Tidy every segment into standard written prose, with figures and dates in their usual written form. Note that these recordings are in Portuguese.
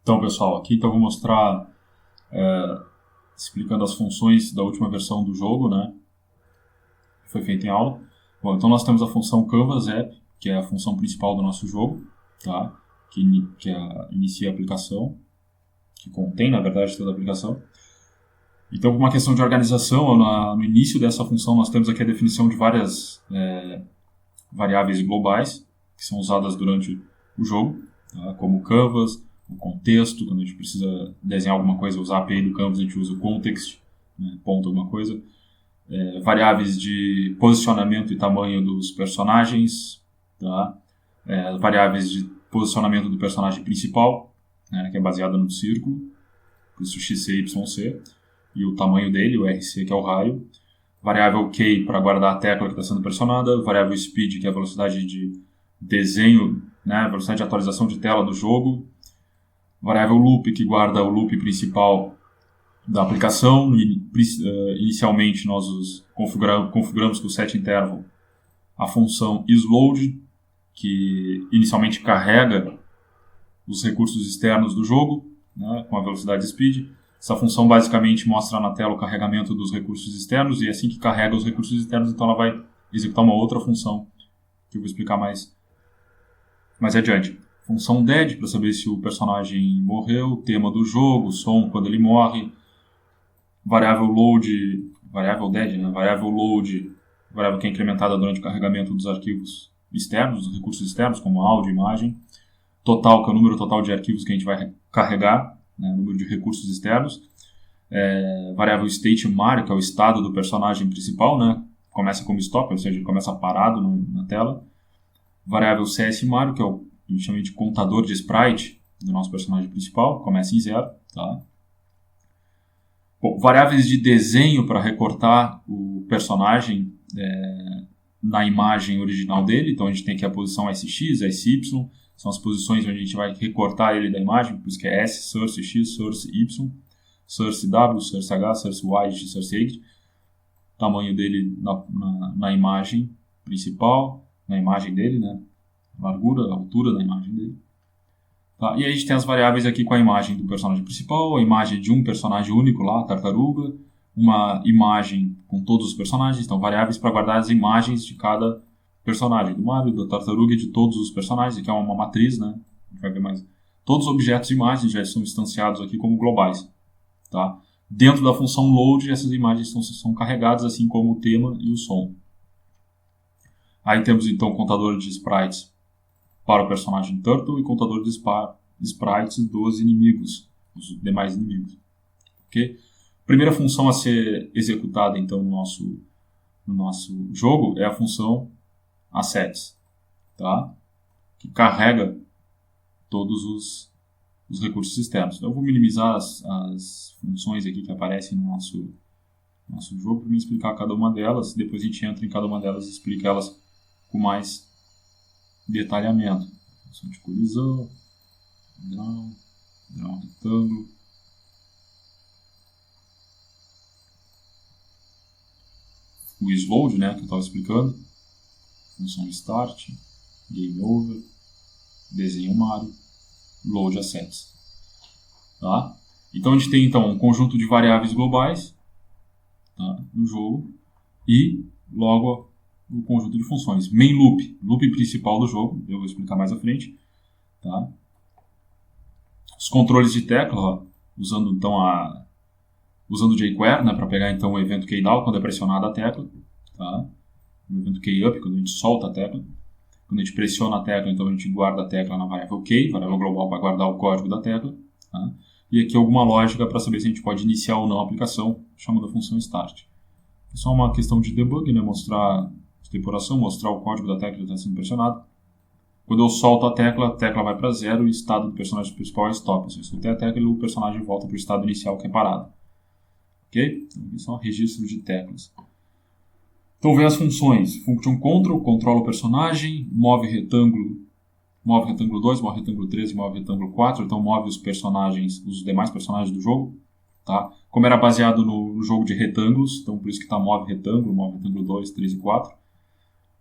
Então, pessoal, aqui então eu vou mostrar explicando as funções da última versão do jogo, né? Que foi feita em aula. Bom, então nós temos a função Canvas App, que é a função principal do nosso jogo, tá? Inicia a aplicação, que contém, na verdade, toda a aplicação. Então, por uma questão de organização, no início dessa função nós temos aqui a definição de várias variáveis globais que são usadas durante o jogo, tá? Como o canvas, o contexto, quando a gente precisa desenhar alguma coisa, usar a API do canvas, a gente usa o context, né? Ponto alguma coisa. Variáveis de posicionamento e tamanho dos personagens, tá? Variáveis de posicionamento do personagem principal, né? Que é baseada no círculo, por isso x, c, y, c, e o tamanho dele, o RC, que é o raio. Variável key para guardar a tecla que está sendo pressionada, variável speed, que é a velocidade de desenho, né, velocidade de atualização de tela do jogo, variável loop, que guarda o loop principal da aplicação. Inicialmente nós configuramos com o setInterval a função isLoad, que inicialmente carrega os recursos externos do jogo, né, com a velocidade speed. Essa função basicamente mostra na tela o carregamento dos recursos externos, e assim que carrega os recursos externos, então ela vai executar uma outra função, que eu vou explicar mais adiante. Função dead, para saber se o personagem morreu, tema do jogo, som quando ele morre, variável load, variável dead, né? Variável load, variável que é incrementada durante o carregamento dos arquivos externos, dos recursos externos, como áudio, imagem, total, que é o número total de arquivos que a gente vai carregar, né, número de recursos externos, variável state Mario, que é o estado do personagem principal, né, começa como stop, ou seja, ele começa parado na tela, variável CS Mario, que é o que a gente chama de contador de sprite do nosso personagem principal, começa em 0, tá? Bom, variáveis de desenho para recortar o personagem na imagem original dele, então a gente tem aqui a posição SX, SY, são as posições onde a gente vai recortar ele da imagem, por isso que é S, source X, source Y, source W, source H, source Y, source X, tamanho dele na imagem principal, na imagem dele, né? Largura, altura da imagem dele. Tá? E aí a gente tem as variáveis aqui com a imagem do personagem principal, a imagem de um personagem único lá, a tartaruga, uma imagem com todos os personagens, então variáveis para guardar as imagens de cada personagem, do Mario, da tartaruga e de todos os personagens, aqui é uma matriz, né? A gente vai ver mais. Todos os objetos de imagens já são instanciados aqui como globais. Tá? Dentro da função load, essas imagens são carregadas, assim como o tema e o som. Aí temos então o contador de sprites para o personagem Turtle e contador de sprites dos inimigos, os demais inimigos. Okay? Primeira função a ser executada então no nosso jogo é a função assets, tá? Que carrega todos os recursos externos. Então, eu vou minimizar as funções aqui que aparecem no nosso jogo para me explicar cada uma delas. Depois a gente entra em cada uma delas e explica elas com mais detalhamento. Função de colisão, grau retângulo. O isLoad, né, que eu estava explicando. Função start, game over, desenho Mario, load assets. Tá? Então a gente tem então um conjunto de variáveis globais, tá, no jogo, e logo o conjunto de funções. Main loop, loop principal do jogo, eu vou explicar mais à frente. Tá? Os controles de tecla, ó, usando então usando o jQuery, né, para pegar então o evento keyDown quando é pressionada a tecla. Tá? O evento keyUp, quando a gente solta a tecla. Quando a gente pressiona a tecla, então a gente guarda a tecla na variável key, variável global para guardar o código da tecla. Tá? E aqui alguma lógica para saber se a gente pode iniciar ou não a aplicação, chamando a função start. É só uma questão de debug, né? Mostrar de temporação, mostrar o código da tecla que está sendo pressionado. Quando eu solto a tecla vai para 0 e o estado do personagem principal é stop. Se eu soltei a tecla, o personagem volta para o estado inicial, que é parado. Ok? Então, aqui só um registro de teclas. Então, vem as funções. Function control, controla o personagem, move retângulo 2, move retângulo 3 e move retângulo 4. Então, move os demais personagens do jogo. Tá? Como era baseado no jogo de retângulos, então por isso que está move retângulo 2, 3 e 4.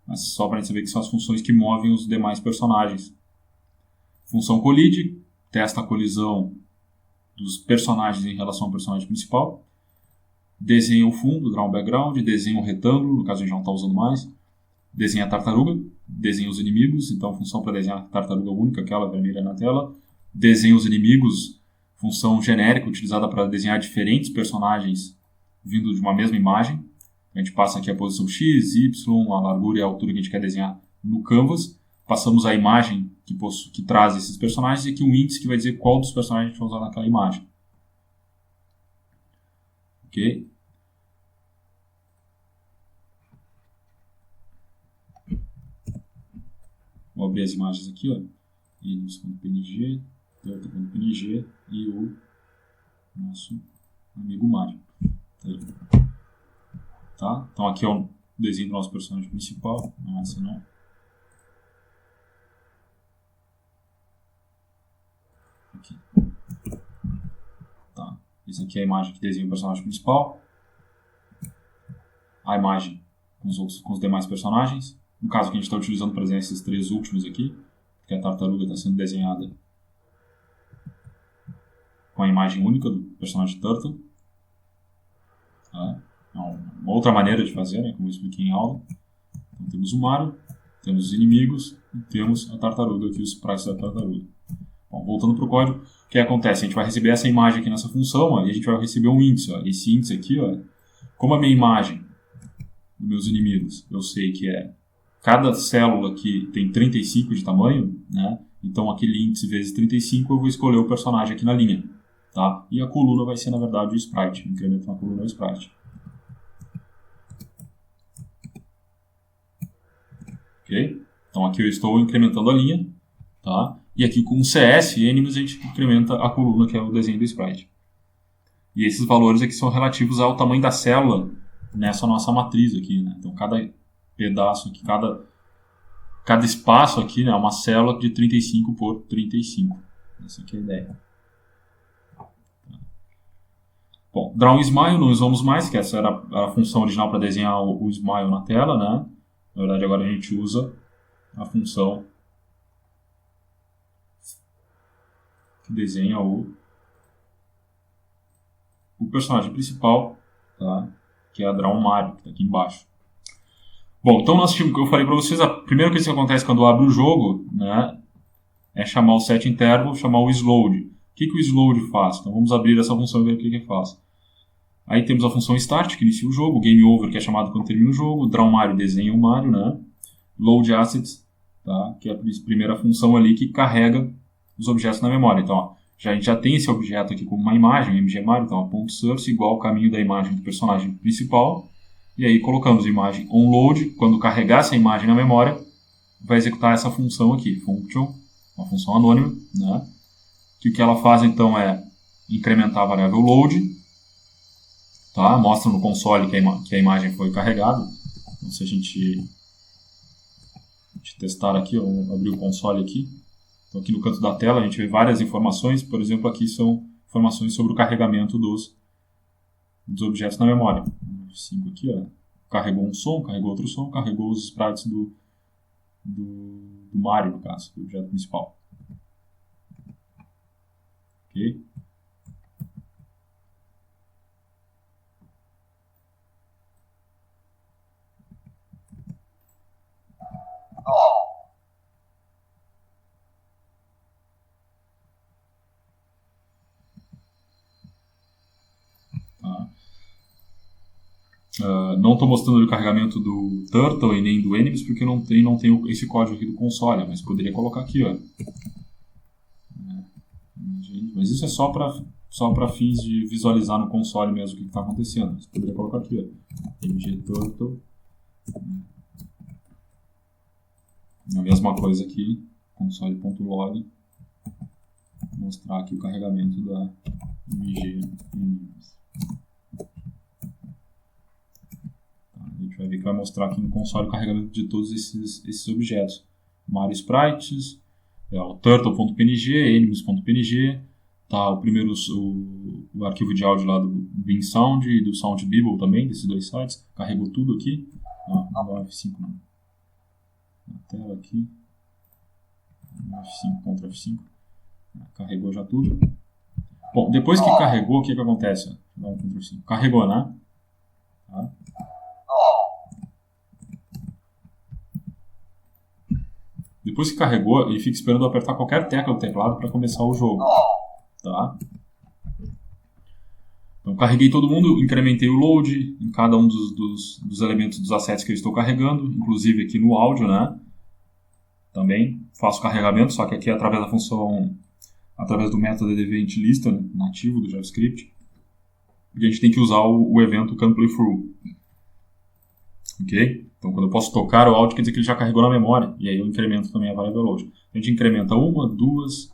Mas só para a gente saber que são as funções que movem os demais personagens. Função collide, testa a colisão dos personagens em relação ao personagem principal, desenha o fundo, draw um background, desenha um retângulo, no caso a gente não está usando mais, desenha a tartaruga, desenha os inimigos, então função para desenhar a tartaruga única, aquela vermelha na tela, desenha os inimigos, função genérica utilizada para desenhar diferentes personagens vindo de uma mesma imagem. A gente passa aqui a posição X, Y, a largura e a altura que a gente quer desenhar no canvas. Passamos a imagem que traz esses personagens e aqui um índice que vai dizer qual dos personagens a gente vai usar naquela imagem. Ok? Vou abrir as imagens aqui, ó. Animus.png, Delta.png e o nosso amigo Mario. Tá? Então aqui é o desenho do nosso personagem principal. Não é essa não. Aqui. Tá. Essa aqui é a imagem que desenha o personagem principal. A imagem com os demais personagens. No caso que a gente está utilizando para desenhar esses três últimos aqui, que a tartaruga está sendo desenhada com a imagem única do personagem Turtle. Tá? É uma outra maneira de fazer, né, como eu expliquei em aula. Então temos o Mario, temos os inimigos e temos a tartaruga aqui, os sprites da tartaruga. Bom, voltando para o código, o que acontece? A gente vai receber essa imagem aqui nessa função, ó, e a gente vai receber um índice. Ó. Esse índice aqui, ó, como a minha imagem dos meus inimigos, eu sei que cada célula aqui tem 35 de tamanho, né? Então aquele índice vezes 35 eu vou escolher o personagem aqui na linha. Tá? E a coluna vai ser, na verdade, o sprite. O incremento na coluna é o sprite. Ok? Então aqui eu estou incrementando a linha. Tá? E aqui com o CS e Animus a gente incrementa a coluna, que é o desenho do sprite. E esses valores aqui são relativos ao tamanho da célula nessa nossa matriz aqui. Né? Então cada pedaço aqui, cada espaço aqui, né, é uma célula de 35 por 35. Essa aqui é a ideia. Bom, draw smile não usamos mais, que essa era a função original para desenhar o smile na tela, né? Na verdade, agora a gente usa a função que desenha o personagem principal, tá? Que é a draw Mario, que está aqui embaixo. Bom, então nós tínhamos, eu falei para vocês, a primeira coisa que acontece quando eu abro o jogo, né, é chamar o setInterval, chamar o isLoad. O que o isLoad faz? Então vamos abrir essa função e ver o que faz. Aí temos a função start, que inicia o jogo, game over, que é chamado quando termina o jogo, draw Mario, desenha o Mario, né? Load assets, tá? Que é a primeira função ali que carrega os objetos na memória. Então, ó, a gente já tem esse objeto aqui como uma imagem, mg Mario, então ponto .source igual ao caminho da imagem do personagem principal. E aí colocamos a imagem onLoad, quando carregar essa imagem na memória, vai executar essa função aqui, function, uma função anônima, né? Que o que ela faz então é incrementar a variável load. Tá? Mostra no console que a imagem foi carregada. Então, se a gente testar aqui, eu vou abrir o console aqui. Então, aqui no canto da tela a gente vê várias informações. Por exemplo, aqui são informações sobre o carregamento dos objetos na memória. F5 aqui, ó, carregou um som, carregou outro som, carregou os sprites do Mario, no caso, do objeto principal. Ok? Não estou mostrando o carregamento do Turtle e nem do Animus porque não tem esse código aqui do console, mas poderia colocar aqui, ó. Mas isso é só para fins de visualizar no console mesmo o que está acontecendo. Você poderia colocar aqui, ó, mgturtle. A mesma coisa aqui, console.log, mostrar aqui o carregamento da mg. A gente vai ver que vai mostrar aqui no console o carregamento de todos esses objetos. Mario Sprites, o turtle.png, animus.png, tá, o arquivo de áudio lá do Bean Sound e do Sound Bible também, desses dois sites. Carregou tudo aqui. Não dá um F5 não. Na tela aqui. F5 contra F5. Carregou já tudo. Bom, depois que carregou, o que acontece? Vou dar um Ctrl+C. Carregou, né? Tá. Depois que carregou, ele fica esperando eu apertar qualquer tecla do teclado para começar o jogo. Tá? Então, carreguei todo mundo, incrementei o load em cada um dos elementos dos assets que eu estou carregando, inclusive aqui no áudio, né? Também faço carregamento, só que aqui é através da função, através do método eventList, né, nativo do JavaScript. E a gente tem que usar o evento CanPlayThrough. Ok? Então, quando eu posso tocar o áudio, quer dizer que ele já carregou na memória. E aí eu incremento também a variável load. A gente incrementa 1, 2,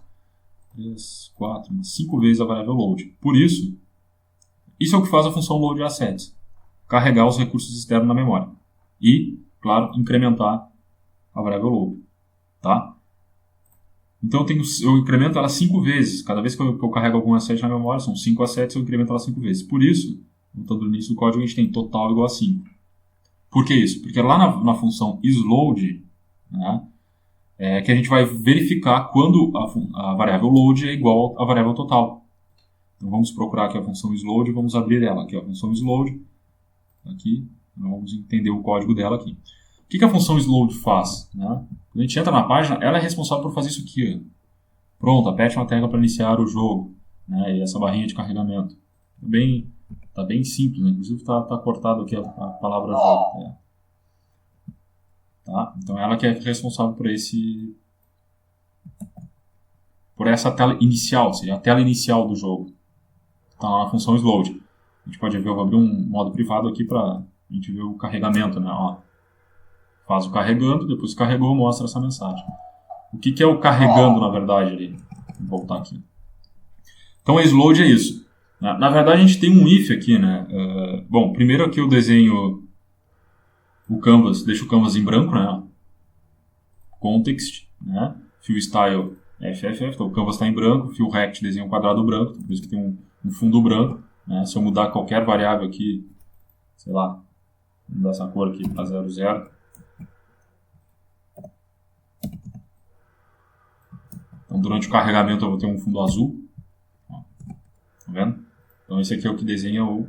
3, 4, 5 vezes a variável load. Por isso é o que faz a função load assets. Carregar os recursos externos na memória. E, claro, incrementar a variável load. Tá? Então eu incremento ela 5 vezes. Cada vez que eu carrego algum asset na memória, são 5 assets, eu incremento ela 5 vezes. Por isso, voltando no início do código, a gente tem total igual a 5. Por que isso? Porque lá na função isLoad, né, é que a gente vai verificar quando a variável load é igual à variável total. Então vamos procurar aqui a função isLoad e vamos abrir ela. Aqui a função isLoad. Aqui, vamos entender o código dela aqui. O que a função isLoad faz? Né? Quando a gente entra na página, ela é responsável por fazer isso aqui. Pronto, aperte uma tecla para iniciar o jogo. Né? E essa barrinha de carregamento. Tá bem simples, né? Inclusive tá cortado aqui a palavra jogo. Né? Tá? Então ela que é responsável por essa tela inicial, ou seja, a tela inicial do jogo. Está lá na função isLoad. A gente pode ver, eu vou abrir um modo privado aqui para a gente ver o carregamento. Né? Ó, faz o carregando, depois que carregou, mostra essa mensagem. O que é o carregando, na verdade, ali? Vou voltar aqui. Então, a isLoad é isso. Na verdade, a gente tem um if aqui, né? Bom, primeiro aqui eu desenho o canvas, deixo o canvas em branco, né? Context, né? Fill Style FFF, então o canvas está em branco, Fill Rect desenha um quadrado branco, por isso que tem um fundo branco. Né? Se eu mudar qualquer variável aqui, sei lá, vou mudar essa cor aqui para 00. Então, durante o carregamento eu vou ter um fundo azul. Ó, tá vendo? Então, esse aqui é o que desenha o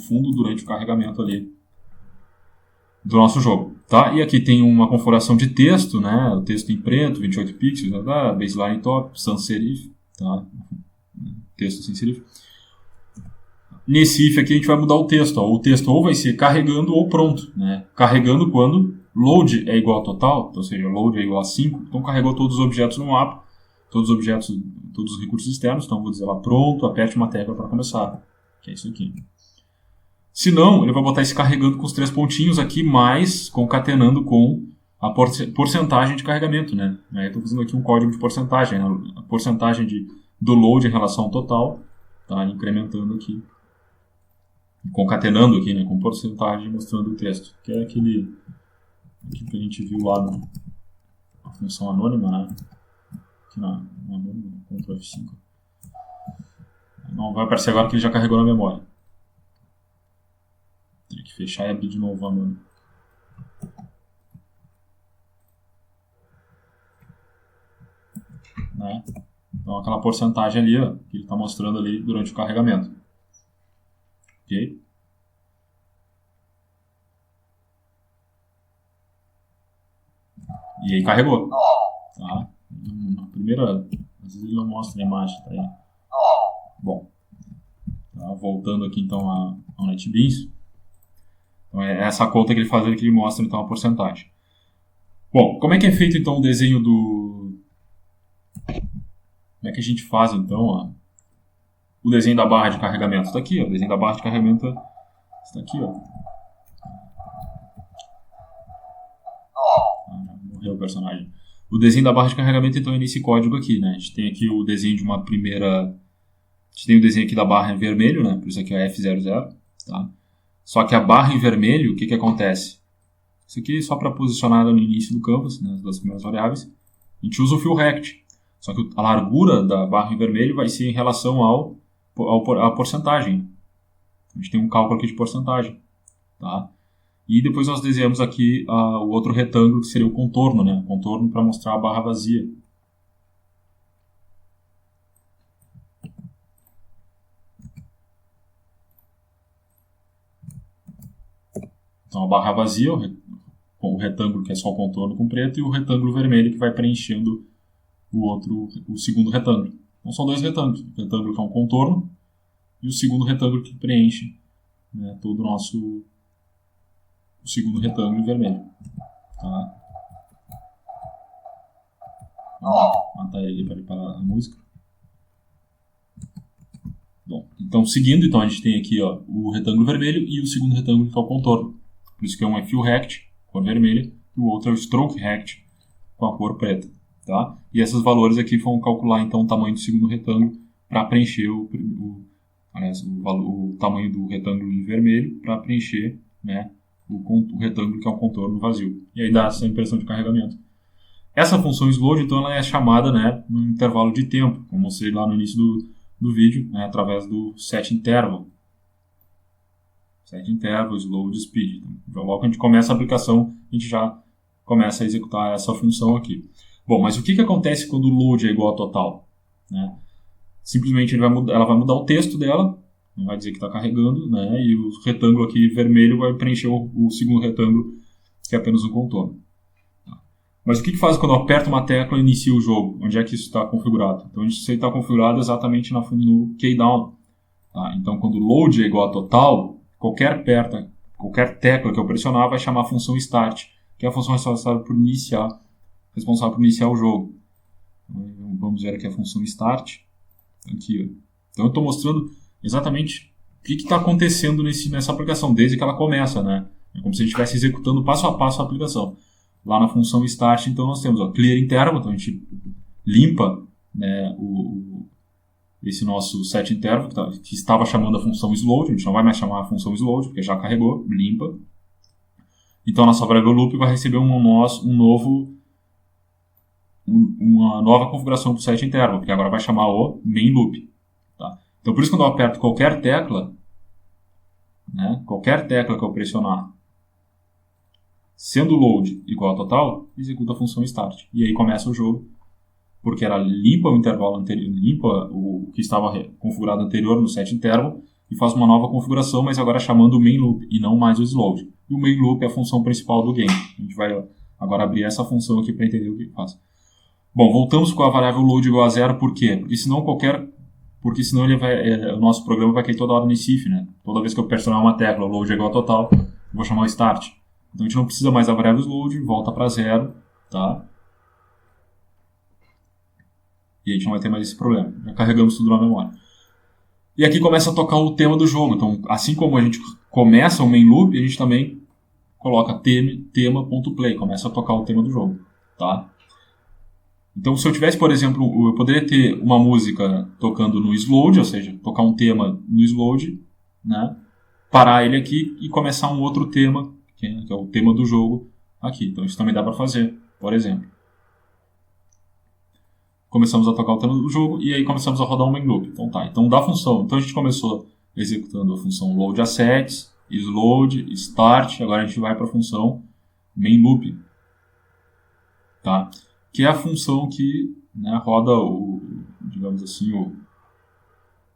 fundo durante o carregamento ali do nosso jogo. Tá? E aqui tem uma configuração de texto, né? O texto em preto, 28 pixels, né? Baseline top, sans serif, tá? Texto sem serif. Nesse if aqui a gente vai mudar o texto. Ó. O texto ou vai ser carregando ou pronto. Né? Carregando quando load é igual a total, então, ou seja, load é igual a 5, então carregou todos os objetos no mapa, todos os objetos, todos os recursos externos, então vou dizer lá pronto, aperte uma tecla para começar, que é isso aqui. Se não, ele vai botar esse carregando com os 3 pontinhos aqui, mais concatenando com a porcentagem de carregamento. Né? Eu estou fazendo aqui um código de porcentagem, né? A porcentagem do load em relação ao total, tá? Incrementando aqui, concatenando aqui, né? Com porcentagem, mostrando o texto, que é aquele que a gente viu lá na função anônima, né? Aqui no anônimo, Ctrl F5. Não vai aparecer agora que ele já carregou na memória. Teria que fechar e abrir de novo a anônimo. Né? Então aquela porcentagem ali, ó, que ele está mostrando ali durante o carregamento. Ok? E aí carregou. Tá? Na primeira, às vezes ele não mostra a imagem. Tá aí. Bom, tá? Voltando aqui então ao NetBeans. Então é essa conta que ele faz ali que ele mostra então a porcentagem. Bom, como é que é feito então o desenho do... Como é que a gente faz então o desenho da barra de carregamento? Está aqui, ó. O desenho da barra de carregamento está aqui, ó. Morreu o personagem. O desenho da barra de carregamento então é nesse código aqui, né? A gente tem aqui o desenho de uma primeira... A gente tem o desenho aqui da barra em vermelho, né? Por isso aqui é F00, tá? Só que a barra em vermelho, o que acontece? Isso aqui é só para posicionar no início do canvas, né, das primeiras variáveis. A gente usa o Fill Rect. Só que a largura da barra em vermelho vai ser em relação à porcentagem. A gente tem um cálculo aqui de porcentagem. Tá? E depois nós desenhamos aqui o outro retângulo, que seria o contorno. Né? O contorno para mostrar a barra vazia. Então a barra vazia, o retângulo que é só o contorno com preto, e o retângulo vermelho que vai preenchendo o segundo retângulo. Então são dois retângulos. O retângulo que é um contorno e o segundo retângulo que preenche, né, todo o segundo retângulo vermelho. Tá? Vamos matar ele para parar a música. Bom, então seguindo, então a gente tem aqui, ó, o retângulo vermelho e o segundo retângulo que é o contorno. Por isso que um é fill rect, cor vermelha, e o outro é o stroke rect, com a cor preta. Tá? E esses valores aqui vão calcular então o tamanho do segundo retângulo para preencher o tamanho do retângulo em vermelho para preencher, né, o retângulo que é um contorno vazio. E aí dá essa impressão de carregamento. Essa função sload, então, ela é chamada, né, no intervalo de tempo, como eu mostrei lá no início do vídeo, né, através do setInterval. setInterval, sload speed. Então, logo que a gente começa a aplicação, a gente já começa a executar essa função aqui. Bom, mas o que acontece quando o load é igual a total? Né? Simplesmente ela vai mudar o texto dela, não vai dizer que está carregando, né? E o retângulo aqui vermelho vai preencher o segundo retângulo, que é apenas um contorno. Mas o que faz quando eu aperto uma tecla e inicio o jogo? Onde é que isso está configurado? Então isso está configurado exatamente no keydown. Tá? Então quando o load é igual a total, qualquer tecla que eu pressionar vai chamar a função start, que é a função responsável por iniciar o jogo. Vamos ver aqui a função start. Aqui, ó. Então eu estou mostrando exatamente o que está acontecendo nessa aplicação, desde que ela começa, né? É como se a gente estivesse executando passo a passo a aplicação. Lá na função start, então nós temos clear interval, então a gente limpa, né, esse nosso setInterval, que estava chamando a função sload, a gente não vai mais chamar a função sload, porque já carregou, limpa. Então a nossa variable loop vai receber uma nova configuração para o setInterval, porque agora vai chamar o main loop. Tá? Então por isso quando eu aperto qualquer tecla, né, qualquer tecla que eu pressionar, sendo load igual a total, executa a função start. E aí começa o jogo, porque ela limpa o intervalo anterior, limpa o que estava configurado anterior no setInterval e faz uma nova configuração, mas agora chamando o main loop e não mais o sload. E o main loop é a função principal do game. A gente vai agora abrir essa função aqui para entender o que faz. Bom, voltamos com a variável load igual a zero, por quê? Porque senão o nosso programa vai cair toda hora nesse if, né? Toda vez que eu pressionar uma tecla, o load é igual a total, eu vou chamar o start. Então a gente não precisa mais da variável load, volta para zero, tá? E a gente não vai ter mais esse problema. Já carregamos tudo na memória. E aqui começa a tocar o tema do jogo. Então, assim como a gente começa o main loop, a gente também coloca tema.play, começa a tocar o tema do jogo, tá? Então, se eu tivesse, por exemplo, eu poderia ter uma música tocando no sload, ou seja, tocar um tema no sload, né? Parar ele aqui e começar um outro tema, que é o tema do jogo aqui. Então, isso também dá para fazer, por exemplo. Começamos a tocar o tema do jogo e aí começamos a rodar um main loop. Então tá, então da função. Então a gente começou executando a função load assets, sload, start, agora a gente vai para a função main loop. Tá? Que é a função que, né, roda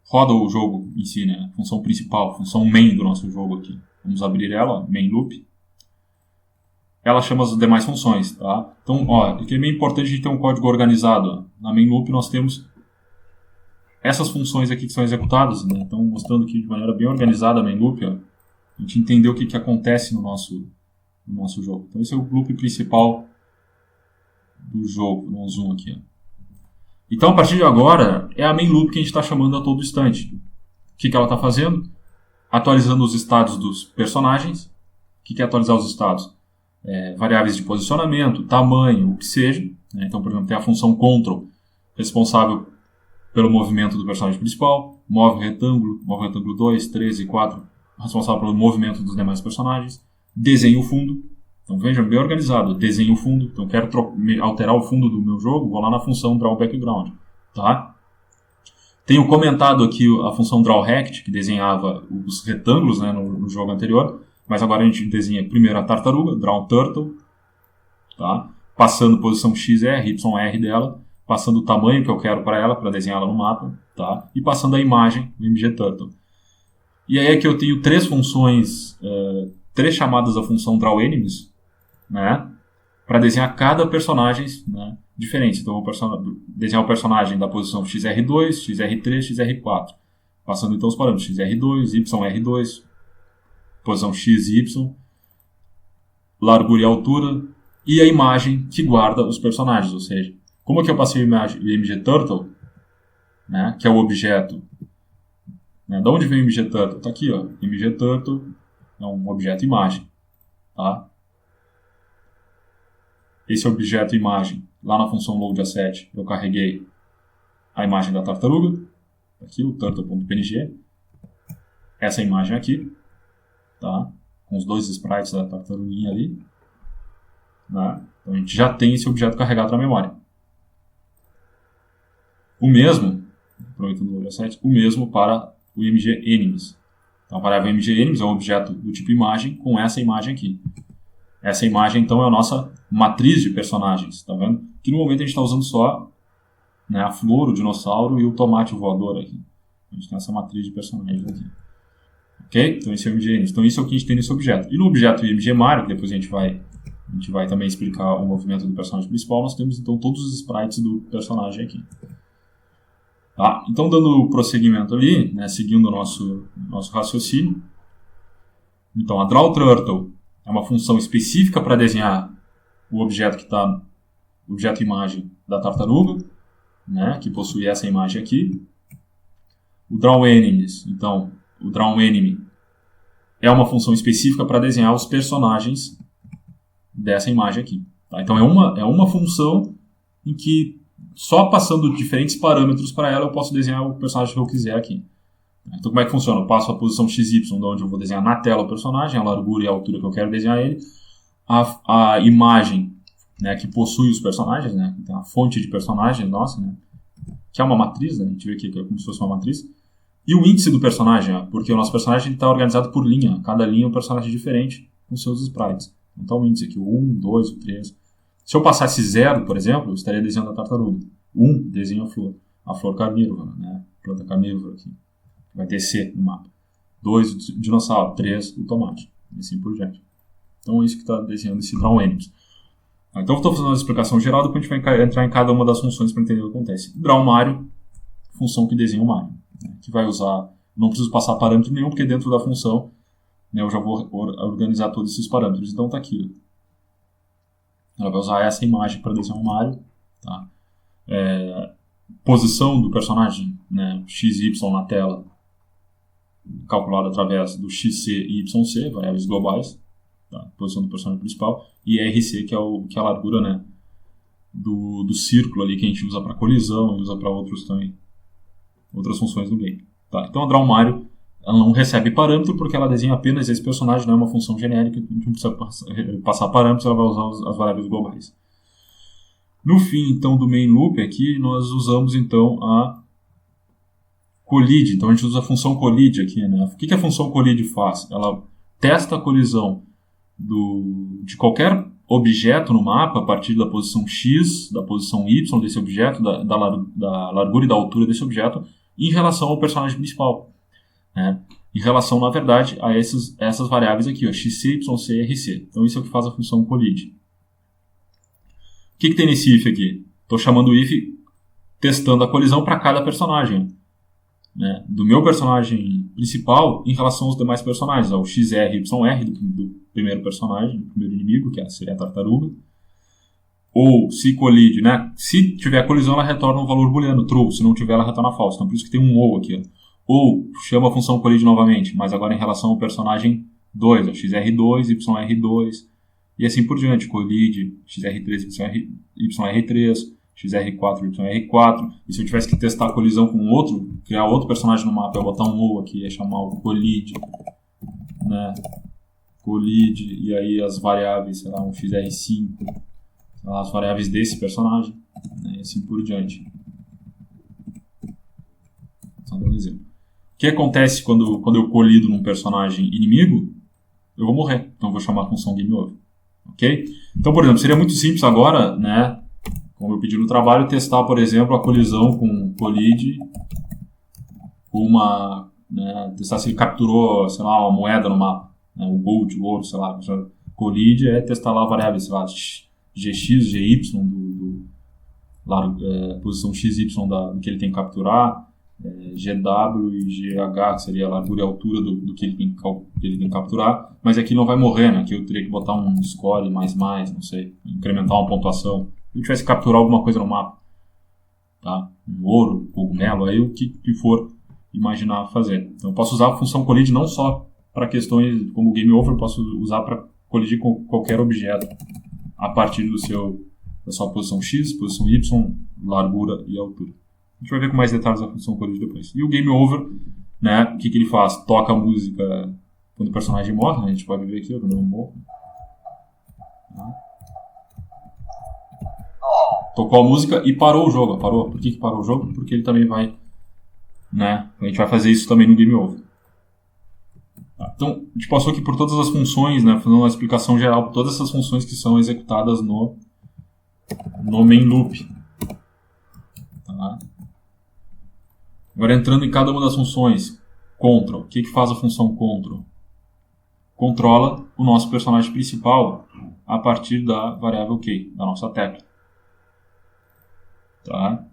roda o jogo em si, né? A função principal, a função main do nosso jogo aqui. Vamos abrir ela, main loop. Ela chama as demais funções, tá? Então, aqui é meio importante a gente ter um código organizado. Ó. Na main loop nós temos essas funções aqui que são executadas, né? Então, mostrando aqui de maneira bem organizada a main loop, ó, a gente entender o que acontece no nosso jogo. Então, esse é o loop principal do jogo. Vamos zoom aqui, ó. Então, a partir de agora, é a main loop que a gente está chamando a todo instante. O que ela está fazendo? Atualizando os estados dos personagens. O que é atualizar os estados? Variáveis de posicionamento, tamanho, o que seja. Né? Então, por exemplo, tem a função control, responsável pelo movimento do personagem principal, move o retângulo 2, 3 e 4, responsável pelo movimento dos demais personagens, desenha o fundo. Então, vejam, bem organizado, desenha o fundo. Então, quero alterar o fundo do meu jogo, vou lá na função draw background. Tá? Tenho comentado aqui a função draw rect, que desenhava os retângulos, né, no jogo anterior. Mas agora a gente desenha primeiro a tartaruga, draw turtle, tá? Passando posição XR, YR dela, passando o tamanho que eu quero para ela, para desenhá-la no mapa, tá? E passando a imagem do MG Turtle. E aí aqui eu tenho três funções 3 chamadas da função drawEnemies, né, para desenhar cada personagem, né, diferente. Então, eu vou desenhar o personagem da posição XR2, XR3, XR4. Passando então os parâmetros XR2, YR2, posição X e Y, largura e altura, e a imagem que guarda os personagens. Ou seja, como é que eu passei o imgTurtle, né, que é o objeto, né, da onde vem o imgTurtle? Está aqui, ó, imgTurtle é um objeto imagem. Tá? Esse objeto imagem, lá na função loadAsset, eu carreguei a imagem da tartaruga, aqui o turtle.png, essa imagem aqui, tá? Com os 2 sprites da tartaruguinha ali, né? Então a gente já tem esse objeto carregado na memória. O mesmo, aproveitando o loadAsset, o mesmo para o imgEnemies. Então a variável imgEnemies é um objeto do tipo imagem com essa imagem aqui. Essa imagem, então, é a nossa matriz de personagens, tá vendo? Que no momento a gente está usando só, né, a flor, o dinossauro e o tomate voador aqui. A gente tem essa matriz de personagens aqui. Ok? Então esse é o imgEnemies. Então isso é o que a gente tem nesse objeto. E no objeto imgMario, que depois a gente vai também explicar o movimento do personagem principal, nós temos então todos os sprites do personagem aqui. Tá? Então, dando prosseguimento ali, né, seguindo o nosso raciocínio. Então, a drawTurtle é uma função específica para desenhar o objeto que está, o objeto imagem da tartaruga, né, que possui essa imagem aqui. O drawEnemies, então, o drawEnemy é uma função específica para desenhar os personagens dessa imagem aqui. Tá? Então, é uma função em que só passando diferentes parâmetros para ela eu posso desenhar o personagem que eu quiser aqui. Então, como é que funciona? Eu passo a posição XY, de onde eu vou desenhar na tela o personagem, a largura e a altura que eu quero desenhar ele, a imagem, né, que possui os personagens, né, então a fonte de personagens nossa, né, que é uma matriz, né, a gente vê aqui que é como se fosse uma matriz, e o índice do personagem, porque o nosso personagem está organizado por linha, cada linha é um personagem diferente com seus sprites. Então, o índice aqui, o 1, 2, o 3. Se eu passasse 0, por exemplo, eu estaria desenhando a tartaruga. 1, desenho a flor carnívora, né, planta carnívora aqui. Vai ter C no mapa. 2, o dinossauro. 3, o tomate. E assim por diante. Então é isso que está desenhando esse drawEnemies. Então eu estou fazendo uma explicação geral, depois a gente vai entrar em cada uma das funções para entender o que acontece. drawMario, função que desenha o Mario. Né, que vai usar, não preciso passar parâmetro nenhum, porque dentro da função, né, eu já vou organizar todos esses parâmetros. Então está aqui. Ela vai usar essa imagem para desenhar o Mario. Tá? Posição do personagem, né, x e y na tela, calculado através do XC e YC, variáveis globais, tá? Posição do personagem principal, e RC, que é a largura, né, do círculo ali que a gente usa para colisão e usa para outras funções do game. Tá? Então a drawMario ela não recebe parâmetro porque ela desenha apenas esse personagem, não é uma função genérica, a gente não precisa passar parâmetros, ela vai usar as variáveis globais. No fim, então, do main loop aqui, nós usamos então a colide. Então a gente usa a função colide aqui, né? O que a função colide faz? Ela testa a colisão de qualquer objeto no mapa a partir da posição X, da posição Y desse objeto, da largura e da altura desse objeto, em relação ao personagem principal. Né? Em relação, na verdade, a essas variáveis aqui, ó, XC, YC e RC. Então isso é o que faz a função colide. O que tem nesse if aqui? Estou chamando o if testando a colisão para cada personagem. Né? Do meu personagem principal em relação aos demais personagens. O XR e YR do primeiro personagem, do primeiro inimigo, que seria a tartaruga. Ou se colide, né? Se tiver colisão, ela retorna um valor booleano, true. Se não tiver, ela retorna false. Então por isso que tem um ou aqui. Ó. Ou chama a função colide novamente, mas agora em relação ao personagem 2, ó, XR2, YR2, e assim por diante. Colide XR3, YR3, XR4, YR4. E se eu tivesse que testar a colisão com outro, criar outro personagem no mapa, eu botar um ou aqui, ia chamar o colide, né? Colide, e aí as variáveis, sei lá, um XR5, sei lá, as variáveis desse personagem, né? E assim por diante. Só dando um exemplo. O que acontece quando eu colido num personagem inimigo? Eu vou morrer. Então eu vou chamar a função GameOver. Ok? Então, por exemplo, seria muito simples agora, né? Como eu pedi no trabalho, testar, por exemplo, a colisão com colide com uma... Né, testar se ele capturou, sei lá, uma moeda no mapa. né, o gold, o ouro, sei lá. Collider é testar lá variáveis, sei lá, GX, GY, posição XY do que ele tem que capturar, GW e GH, que seria a largura e a altura do que ele tem que capturar, mas aqui não vai morrer, né? Aqui eu teria que botar um score mais, não sei, incrementar uma pontuação. Se eu tivesse que capturar alguma coisa no mapa, tá? Um ouro, um cogumelo, aí o que for imaginar fazer. Então eu posso usar a função collider não só para questões como game over, eu posso usar para colidir com qualquer objeto a partir da sua posição X, posição Y, largura e altura. A gente vai ver com mais detalhes a função collider depois. E o game over, né, o que ele faz? Toca a música quando o personagem morre, né? A gente pode ver aqui, quando eu morro. Tocou a música e parou o jogo. Parou. Por que parou o jogo? Porque ele também vai, né, a gente vai fazer isso também no game over. Então, a gente passou aqui por todas as funções, né, fazendo uma explicação geral por todas essas funções que são executadas no main loop. Tá? Agora, entrando em cada uma das funções. Control. O que faz a função control? Controla o nosso personagem principal a partir da variável key, da nossa tecla. Tá?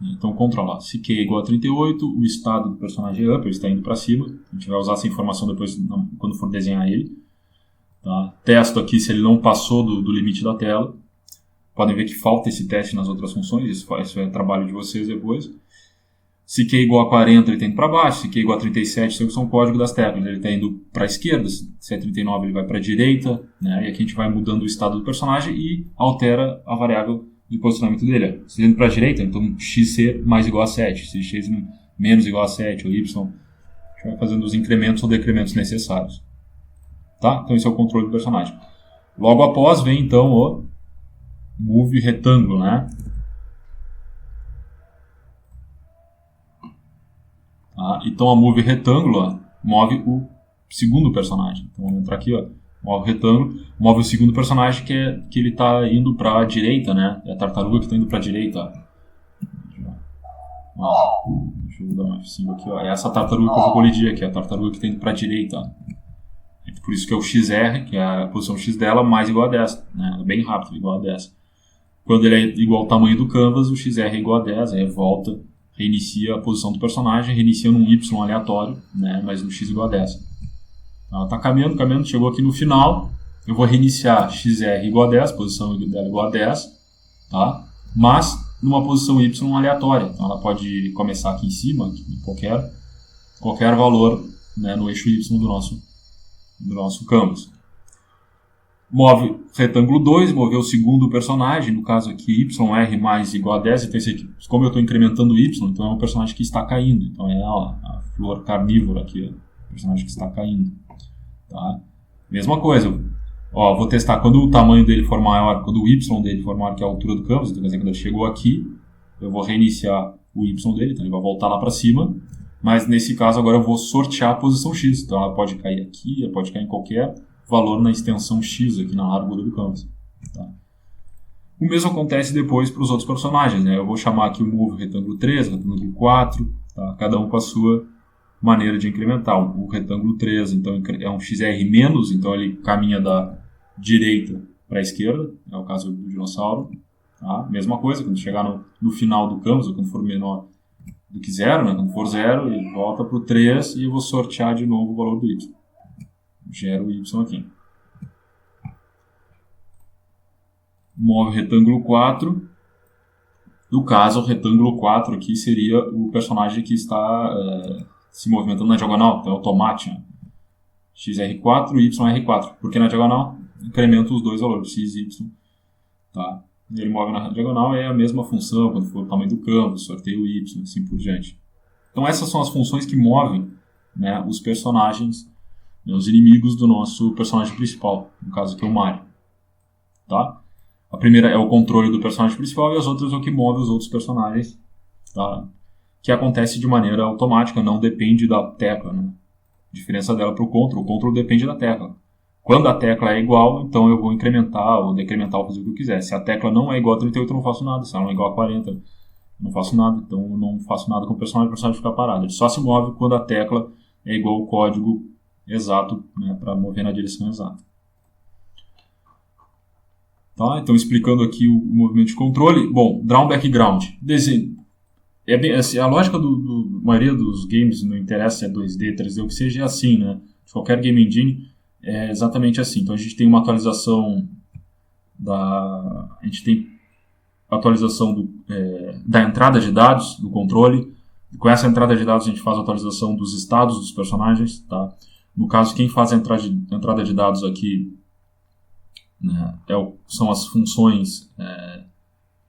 Então, controlar. Se Q é igual a 38, o estado do personagem é up, ele está indo para cima. A gente vai usar essa informação depois quando for desenhar ele. Tá? Testo aqui se ele não passou do limite da tela. Podem ver que falta esse teste nas outras funções, isso é trabalho de vocês depois. Se Q é igual a 40, ele está indo para baixo. Se Q é igual a 37, isso é um código das teclas. Ele está indo para a esquerda. Se é 39, ele vai para a direita. Né? E aqui a gente vai mudando o estado do personagem e altera a variável de posicionamento dele. Se ele indo para a direita, então x ser mais igual a 7. Se x menos igual a 7, ou y, a gente vai fazendo os incrementos ou decrementos necessários. Tá? Então esse é o controle do personagem. Logo após vem então o move retângulo, né? Tá? Então a move retângulo move o segundo personagem. Então vamos entrar aqui, move o retângulo, move o segundo personagem que ele está indo para a direita, né? É a tartaruga que está indo para a direita. Deixa eu dar uma F5 aqui, É essa tartaruga que eu vou colidir aqui, a tartaruga que está indo para a direita. Por isso que é o XR, que é a posição X dela, mais igual a dessa. Né? É bem rápido, igual a dessa. Quando ele é igual ao tamanho do canvas, o XR é igual a 10, aí volta, reinicia a posição do personagem, reinicia num Y aleatório, né? Mas no X igual a 10. Ela está caminhando, chegou aqui no final, eu vou reiniciar XR igual a 10, posição dela igual a 10, tá? Mas numa posição Y aleatória. Então ela pode começar aqui em cima, qualquer valor, né, no eixo Y do nosso canvas. Move retângulo 2, mover o segundo personagem, no caso aqui YR mais igual a 10, então esse aqui, como eu estou incrementando o Y, então é um personagem que está caindo, então é a flor carnívora aqui, o personagem que está caindo. Tá? Mesma coisa, vou testar quando o tamanho dele for maior, quando o Y dele for maior que a altura do canvas, então quer dizer, quando ele chegou aqui, eu vou reiniciar o Y dele, então ele vai voltar lá para cima, mas nesse caso agora eu vou sortear a posição X, então ela pode cair aqui, ela pode cair em qualquer valor na extensão X aqui na largura do canvas. Tá? O mesmo acontece depois para os outros personagens, né? Eu vou chamar aqui o move retângulo 3, retângulo 4, tá? Cada um com a sua maneira de incrementar. O retângulo 3 então, é um XR menos, então ele caminha da direita para a esquerda, é o caso do dinossauro. Tá? Mesma coisa, quando chegar no final do canvas, ou quando for menor do que 0, né? Quando for 0, ele volta para o 3 e eu vou sortear de novo o valor do Y. Gero o Y aqui. Move retângulo 4. No caso, o retângulo 4 aqui seria o personagem que está se movimentando na diagonal, então é o tomate. Né? XR4 e YR4. Porque na diagonal incrementa os dois valores, X e Y. Tá? Ele move na diagonal, é a mesma função, quando for o tamanho do campo, sorteio Y, assim por diante. Então essas são as funções que movem, né, os personagens, os inimigos do nosso personagem principal, no caso aqui é o Mario. Tá? A primeira é o controle do personagem principal e as outras é o que move os outros personagens, tá? Que acontece de maneira automática, não depende da tecla. Né? A diferença dela para o control depende da tecla. Quando a tecla é igual, então eu vou incrementar ou decrementar ou fazer o que eu quiser. Se a tecla não é igual a 38, eu não faço nada. Se ela não é igual a 40, eu não faço nada. Então eu não faço nada com o personagem fica parado. Ele só se move quando a tecla é igual ao código exato, né, para mover na direção exata. Tá? Então, explicando aqui o movimento de controle. Bom, draw background. Desenho. Assim, a lógica da maioria dos games, não interessa se é 2D, 3D, o que seja, é assim, né? De qualquer game engine é exatamente assim. Então, a gente tem uma atualização da entrada de dados, do controle. Com essa entrada de dados, a gente faz a atualização dos estados dos personagens. Tá? No caso, quem faz a entrada de dados aqui, né, são as funções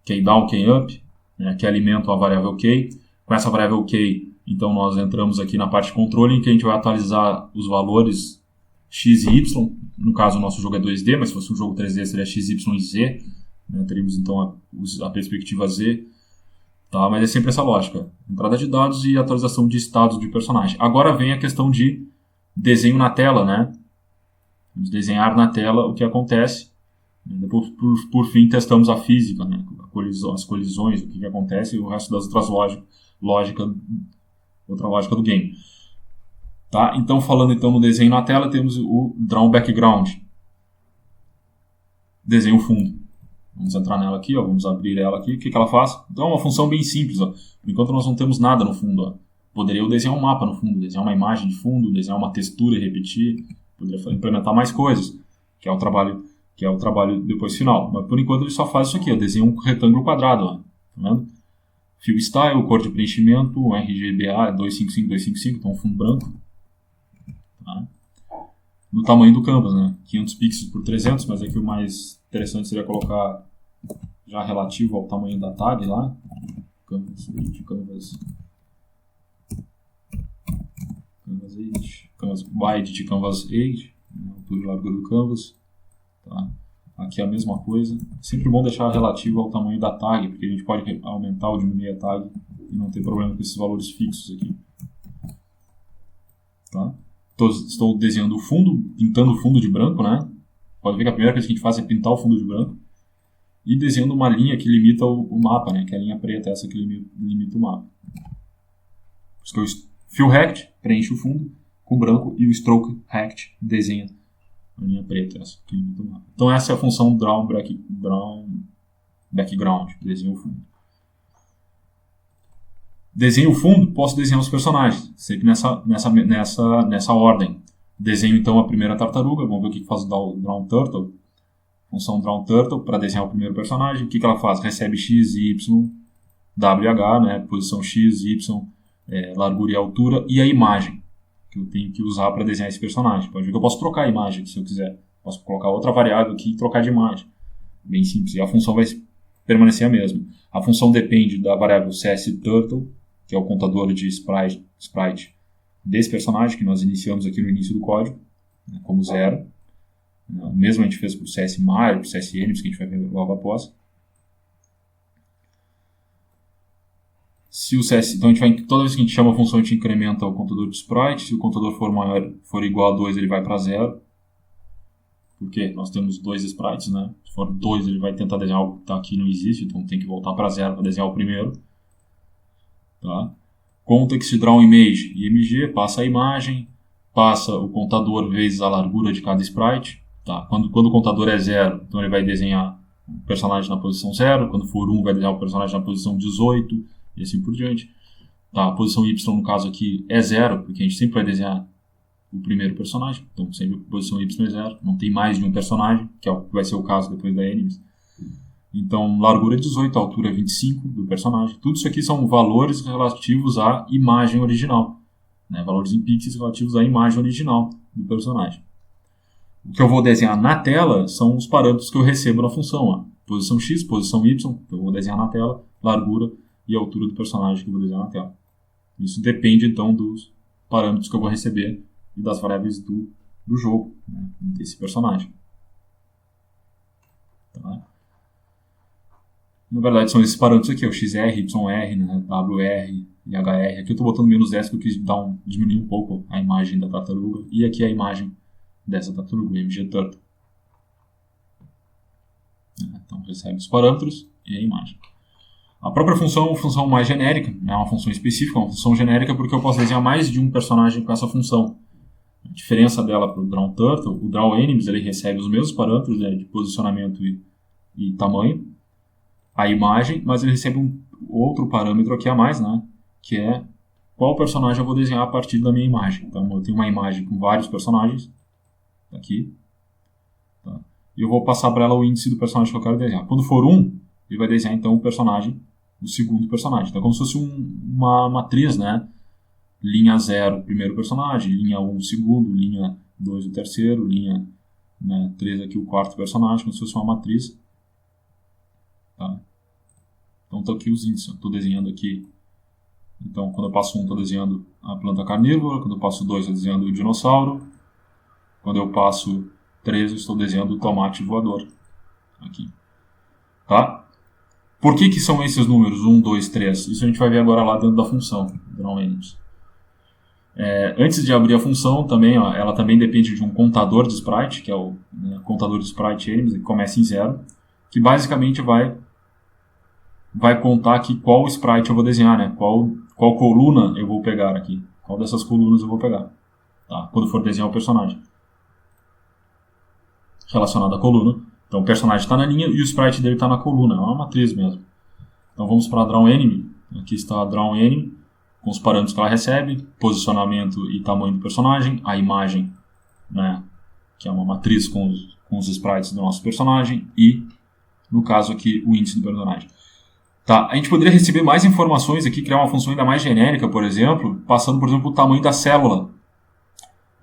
keyDown, keyUp, né, que alimentam a variável key. Com essa variável key, então nós entramos aqui na parte de controle, em que a gente vai atualizar os valores x e y. No caso, o nosso jogo é 2D, mas se fosse um jogo 3D seria x, y e z. Né, teríamos então a perspectiva z. Tá? Mas é sempre essa lógica: entrada de dados e atualização de estados de personagem. Agora vem a questão de desenho na tela, né? Vamos desenhar na tela o que acontece. Depois, por fim, testamos a física, né? As colisões, o que acontece e o resto das outras outra lógica do game. Tá? Então, falando então no desenho na tela, temos o Draw Background. Desenho fundo. Vamos entrar nela aqui, ó, vamos abrir ela aqui. O que ela faz? Então, é uma função bem simples. Ó. Por enquanto, nós não temos nada no fundo. Ó. Poderia eu desenhar um mapa no fundo, desenhar uma imagem de fundo, desenhar uma textura e repetir. Poderia implementar mais coisas, que é o trabalho depois final. Mas, por enquanto, ele só faz isso aqui. Ó. Desenha um retângulo quadrado. Ó. Tá vendo? Fill Style, cor de preenchimento, RGBA 255, então fundo branco. Tá? No tamanho do canvas, né? 500 pixels por 300, mas aqui o mais interessante seria colocar já relativo ao tamanho da tag lá. Canvas 8, canvas wide de canvas 8, né? Altura e largura do canvas. Tá? Aqui é a mesma coisa. Sempre bom deixar relativo ao tamanho da tag, porque a gente pode aumentar ou diminuir a tag e não ter problema com esses valores fixos aqui. Tá? Estou desenhando o fundo, pintando o fundo de branco, né? Pode ver que a primeira coisa que a gente faz é pintar o fundo de branco. E desenhando uma linha que limita o mapa, né? Que é a linha preta, essa que limita o mapa. Por isso que o Fill Rect preenche o fundo com branco e o Stroke Rect desenha a linha preta, essa que limita o mapa. Então essa é a função Draw Background, desenha o fundo. Desenho o fundo, posso desenhar os personagens, sempre nessa ordem. Desenho então a primeira tartaruga, vamos ver o que faz o Draw Turtle. Função Draw Turtle, para desenhar o primeiro personagem. O que ela faz? Recebe x, y, WH, né, posição x, y, largura e altura, e a imagem que eu tenho que usar para desenhar esse personagem. Pode ver que eu posso trocar a imagem se eu quiser. Posso colocar outra variável aqui e trocar de imagem. Bem simples. E a função vai permanecer a mesma. A função depende da variável csTurtle, que é o contador de sprite desse personagem que nós iniciamos aqui no início do código, né, como 0. O mesmo a gente fez para o CSMAR, para o CSN, que a gente vai ver logo após. Então toda vez que a gente chama a função, a gente incrementa o contador de sprite. Se o contador for igual a 2, ele vai para 0. Porque nós temos 2 sprites, né? Se for 2, ele vai tentar desenhar algo que está aqui e não existe, então tem que voltar para 0 para desenhar o primeiro. Tá? Context Draw Image, IMG, passa a imagem, passa o contador vezes a largura de cada sprite. Tá? Quando o contador é 0, então ele vai desenhar o personagem na posição 0. Quando for 1, vai desenhar o personagem na posição 18, e assim por diante. Tá? A posição Y, no caso aqui, é 0, porque a gente sempre vai desenhar o primeiro personagem. Então, sempre a posição Y é 0. Não tem mais de um personagem, que vai ser o caso depois da Enemies. Então, largura é 18, altura é 25 do personagem. Tudo isso aqui são valores relativos à imagem original. Né? Valores em pixels relativos à imagem original do personagem. O que eu vou desenhar na tela são os parâmetros que eu recebo na função. Ó. Posição X, posição Y, que eu vou desenhar na tela, largura e altura do personagem que eu vou desenhar na tela. Isso depende, então, dos parâmetros que eu vou receber e das variáveis do jogo, né, desse personagem. Tá? Na verdade, são esses parâmetros aqui, o XR, YR, né, WR e HR. Aqui eu estou botando -S porque eu quis diminuir um pouco a imagem da tartaruga. E aqui a imagem dessa tartaruga, o MG Turtle. Então recebe os parâmetros e a imagem. A própria função é uma função mais genérica, não é uma função específica, é uma função genérica porque eu posso desenhar mais de um personagem com essa função. A diferença dela para o Draw Turtle, o Draw Animals ele recebe os mesmos parâmetros, né, de posicionamento e tamanho, a imagem, mas ele recebe um outro parâmetro aqui a mais, né, que é qual personagem eu vou desenhar a partir da minha imagem. Então eu tenho uma imagem com vários personagens, aqui, tá? E eu vou passar para ela o índice do personagem que eu quero desenhar. Quando for 1, ele vai desenhar então o personagem, o segundo personagem. Então é como se fosse uma matriz, né? Linha 0, primeiro personagem, linha 1, o segundo, linha 2, o terceiro, linha 3 aqui, o quarto personagem, como se fosse uma matriz. Tá? Então estão aqui os índices, estou desenhando aqui. Então quando eu passo 1, estou desenhando a planta carnívora, quando eu passo 2, estou desenhando o dinossauro, quando eu passo 3, eu estou desenhando o tomate voador. Aqui. Tá? Por que são esses números 1, 2, 3? Isso a gente vai ver agora lá dentro da função, DrawAnimes. Antes de abrir a função, também, ó, ela também depende de um contador de sprite, que é o contador de sprite animals, que começa em 0, que basicamente vai contar aqui qual sprite eu vou desenhar, né? Qual coluna eu vou pegar aqui, qual dessas colunas eu vou pegar, tá? Quando for desenhar o personagem relacionado à coluna. Então o personagem está na linha e o sprite dele está na coluna, é uma matriz mesmo. Então vamos para a DrawAnime, aqui está a DrawAnime, com os parâmetros que ela recebe, posicionamento e tamanho do personagem, a imagem, né, que é uma matriz com os sprites do nosso personagem e, no caso aqui, o índice do personagem. Tá, a gente poderia receber mais informações aqui, criar uma função ainda mais genérica, por exemplo, passando, por exemplo, o tamanho da célula.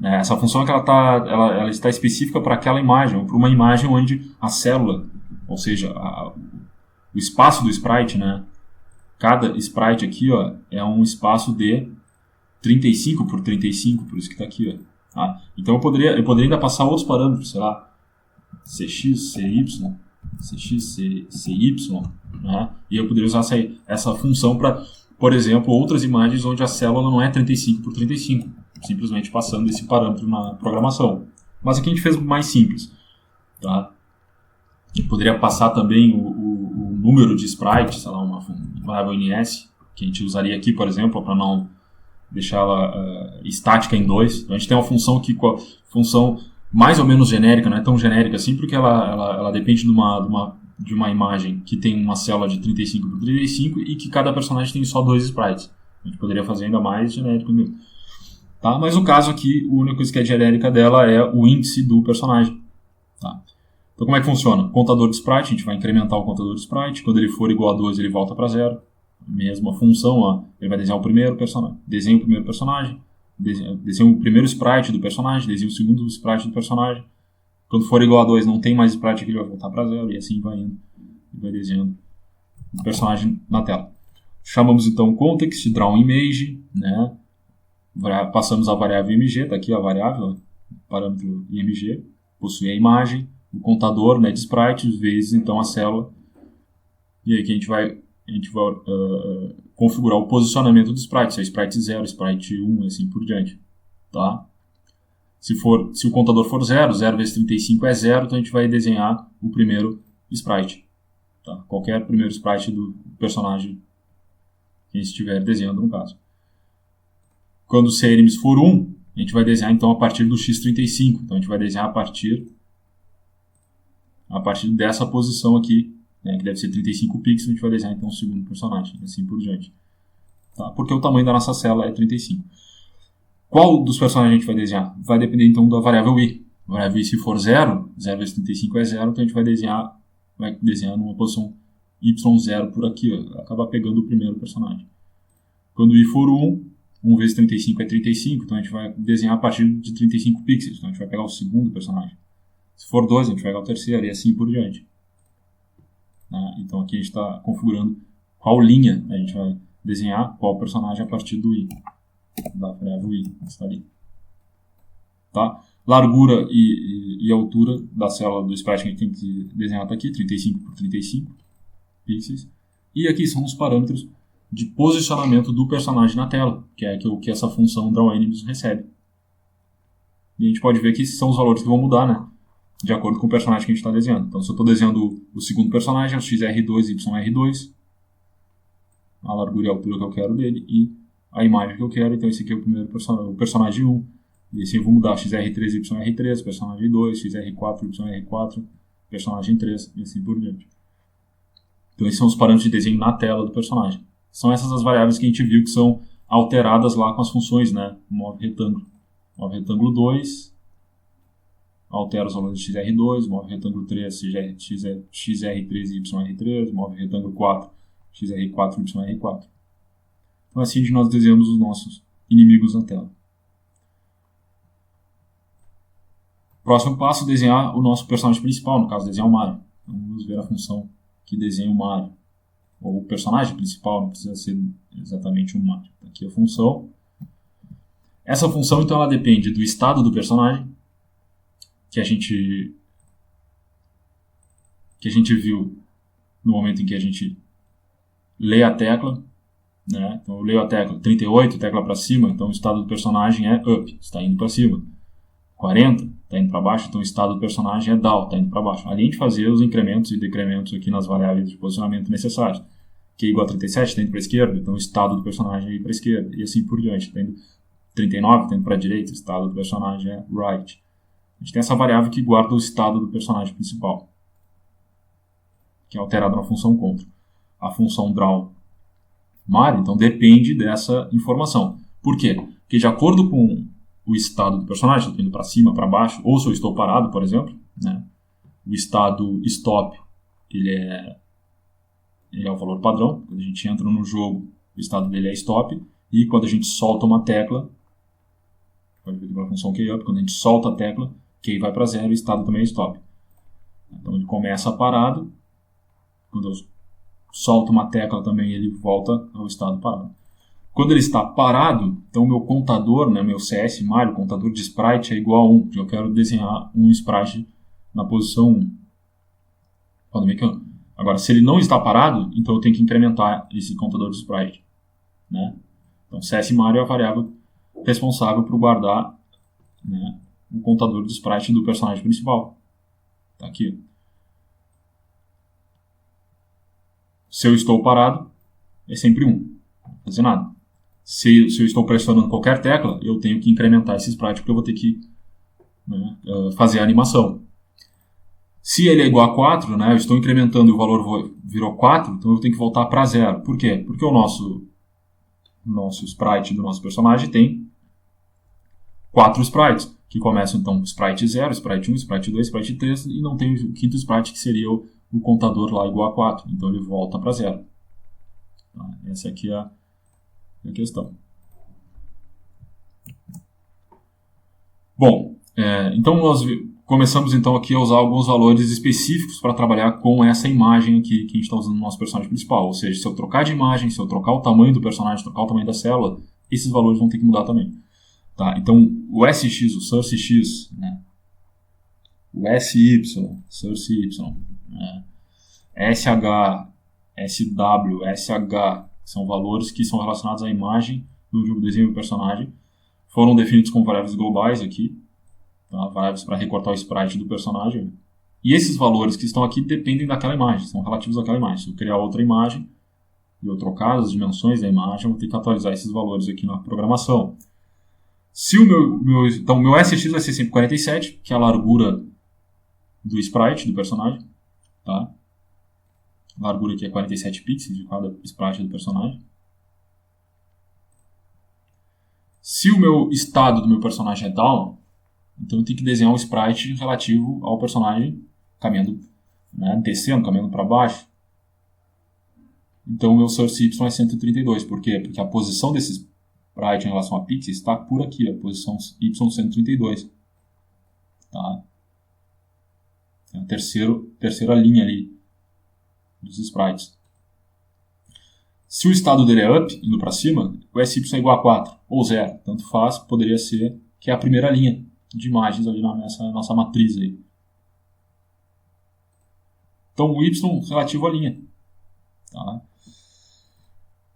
Essa função é que ela está específica para aquela imagem, ou para uma imagem onde a célula, ou seja, o espaço do sprite, né? Cada sprite aqui, ó, é um espaço de 35 por 35, por isso que está aqui. Ó. Tá? Então eu poderia ainda passar outros parâmetros, sei lá, CX, CY, né? E eu poderia usar essa função para, por exemplo, outras imagens onde a célula não é 35 por 35, simplesmente passando esse parâmetro na programação. Mas aqui a gente fez mais simples. Tá? Eu poderia passar também o número de sprites, sei lá, uma variável NS, que a gente usaria aqui, por exemplo, para não deixá-la estática em 2. Então a gente tem uma função aqui, função mais ou menos genérica, não é tão genérica assim, porque ela depende de uma imagem que tem uma célula de 35 por 35 e que cada personagem tem só 2 sprites. A gente poderia fazer ainda mais genérico mesmo. Tá? Mas no caso aqui, a única coisa que é genérica dela é o índice do personagem. Tá? Então como é que funciona? Contador de sprite, a gente vai incrementar o contador de sprite. Quando ele for igual a 2, ele volta para 0. Mesma função, ó, ele vai desenhar o primeiro personagem. Desenha o primeiro personagem. Desenha o primeiro sprite do personagem. Desenha o segundo sprite do personagem. Quando for igual a 2, não tem mais sprite aqui, ele vai voltar para 0. E assim vai indo. E vai desenhando o personagem na tela. Chamamos então o context, DrawImage, né? Passamos a variável img, está aqui a variável, o parâmetro img, possui a imagem, o contador, né, de sprites, vezes então a célula. E aí que a gente vai configurar o posicionamento do sprite, se é sprite 0, sprite 1 e assim por diante. Tá? Se o contador for 0, 0 vezes 35 é 0, então a gente vai desenhar o primeiro sprite. Tá? Qualquer primeiro sprite do personagem que a gente estiver desenhando no caso. Quando o CNMs for 1, a gente vai desenhar então a partir do x35. Então a gente vai desenhar a partir dessa posição aqui, né, que deve ser 35 pixels, a gente vai desenhar então o segundo personagem, e assim por diante. Tá? Porque o tamanho da nossa célula é 35. Qual dos personagens a gente vai desenhar? Vai depender então da variável i. A variável i, se for 0, 0 vezes 35 é 0, então a gente vai desenhar numa posição y0 por aqui, ó, acaba pegando o primeiro personagem. Quando o i for 1 vezes 35 é 35, então a gente vai desenhar a partir de 35 pixels, então a gente vai pegar o segundo personagem. Se for 2, a gente vai pegar o terceiro e assim por diante. Então aqui a gente está configurando qual linha a gente vai desenhar, qual personagem a partir do i, da variável i, que está ali. Tá? Largura e altura da célula do sprite que a gente tem que desenhar está aqui, 35 por 35 pixels. E aqui são os parâmetros de posicionamento do personagem na tela, que é o que essa função DrawAnimes recebe. E a gente pode ver que esses são os valores que vão mudar, né? De acordo com o personagem que a gente está desenhando. Então, se eu estou desenhando o segundo personagem, é o XR2, YR2, a largura e a altura que eu quero dele, e a imagem que eu quero. Então, esse aqui é o primeiro personagem, o personagem 1. E assim eu vou mudar XR3, YR3, personagem 2, XR4, YR4, personagem 3, e assim por diante. Então, esses são os parâmetros de desenho na tela do personagem. São essas as variáveis que a gente viu que são alteradas lá com as funções, né? Move retângulo. Move retângulo 2, altera os valores de XR2, move retângulo 3, XR3 e YR3, move retângulo 4, XR4 e YR4. Então, assim nós desenhamos os nossos inimigos na tela. Próximo passo, desenhar o nosso personagem principal, no caso, desenhar o Mario. Então, vamos ver a função que desenha o Mario. Ou o personagem principal, não precisa ser exatamente um Mario. Aqui a função. Essa função, então, ela depende do estado do personagem, que a gente viu no momento em que a gente lê a tecla, né? Então eu leio a tecla 38, tecla para cima, então o estado do personagem é up, está indo para cima. 40, está indo para baixo, então o estado do personagem é down, está indo para baixo. Além de fazer os incrementos e decrementos aqui nas variáveis de posicionamento necessários. Q igual a 37, está indo para a esquerda, então o estado do personagem é ir para a esquerda, e assim por diante. Está indo 39, está indo para a direita, o estado do personagem é right. A gente tem essa variável que guarda o estado do personagem principal, que é alterada na função control. A função draw Mario, então, depende dessa informação. Por quê? Porque de acordo com o estado do personagem, se eu estou indo para cima, para baixo, ou se eu estou parado, por exemplo, né? O estado stop, ele é o valor padrão. Quando a gente entra no jogo, o estado dele é stop, e quando a gente solta uma tecla, pode ver a função key up, quando a gente solta a tecla, key vai para 0 e o estado também é stop. Então ele começa parado, quando eu solto uma tecla também ele volta ao estado parado. Quando ele está parado, então o meu contador, né, meu CS Mario, contador de sprite é igual a 1, porque eu quero desenhar um sprite na posição 1. Pode ver que agora, se ele não está parado, então eu tenho que incrementar esse contador de sprite, né? Então CS Mario é a variável responsável por guardar, né, o contador de sprite do personagem principal. Está aqui. Se eu estou parado, é sempre 1. Não vou fazer nada. Se eu estou pressionando qualquer tecla, eu tenho que incrementar esse sprite, porque eu vou ter que, né, fazer a animação. Se ele é igual a 4, né, eu estou incrementando e o valor virou 4, então eu tenho que voltar para 0. Por quê? Porque o nosso sprite do nosso personagem tem 4 sprites, que começam então sprite 0, sprite 1, sprite 2, sprite 3, e não tem o quinto sprite, que seria o contador lá igual a 4, então ele volta para 0. Tá? Essa aqui é a questão. Bom, então nós começamos então aqui a usar alguns valores específicos para trabalhar com essa imagem aqui que a gente está usando no nosso personagem principal. Ou seja, se eu trocar de imagem, se eu trocar o tamanho do personagem, trocar o tamanho da célula, esses valores vão ter que mudar também. Tá? Então o SX, o source X, né? O SY, source Y, né? SH, SW, SH, são valores que são relacionados à imagem do desenho do personagem. Foram definidos como variáveis globais aqui, tá? Variáveis para recortar o sprite do personagem. E esses valores que estão aqui dependem daquela imagem, são relativos àquela imagem. Se eu criar outra imagem e eu trocar as dimensões da imagem, eu vou ter que atualizar esses valores aqui na programação. Se então o meu SX vai ser sempre 47, que é a largura do sprite do personagem, tá? A largura aqui é 47 pixels de cada sprite do personagem. Se o meu estado do meu personagem é down, então eu tenho que desenhar um sprite relativo ao personagem caminhando, né, descendo, caminhando para baixo. Então o meu source Y é 132. Por quê? Porque a posição desse sprite em relação a pixels está por aqui, a posição Y 132. Tá? É a terceira linha ali dos sprites. Se o estado dele é up, indo para cima, o SY é igual a 4 ou 0, tanto faz, poderia ser que é a primeira linha de imagens ali nessa nossa matriz aí. Então o Y relativo à linha. Tá?